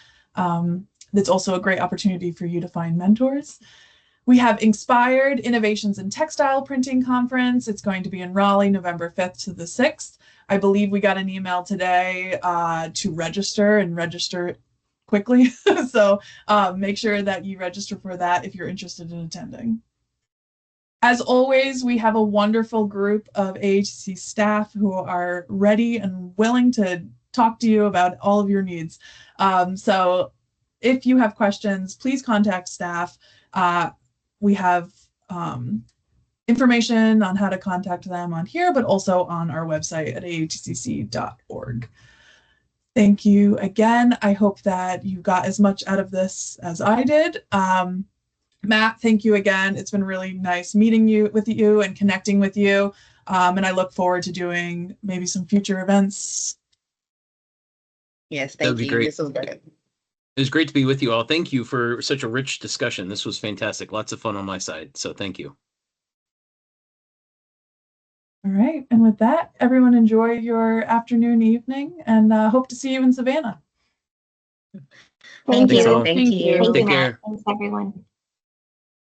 That's also a great opportunity for you to find mentors. We have Inspired Innovations in Textile Printing Conference. It's going to be in Raleigh, November 5th to the 6th. I believe we got an email today to register and register quickly. So make sure that you register for that if you're interested in attending. As always, we have a wonderful group of AATC staff who are ready and willing to talk to you about all of your needs. So if you have questions, please contact staff. We have information on how to contact them on here, but also on our website at aatcc.org. Thank you again. I hope that you got as much out of this as I did. Matt, thank you again. It's been really nice meeting you and connecting with you. And I look forward to doing maybe some future events. Yes, thank you. Great. This was great. It was great to be with you all. Thank you for such a rich discussion. This was fantastic. Lots of fun on my side. So thank you. All right. And with that, everyone enjoy your afternoon, evening, and hope to see you in Savannah. Thank Thanks you. all. Thank you. Thank you, Take Matt. care. Thanks, everyone.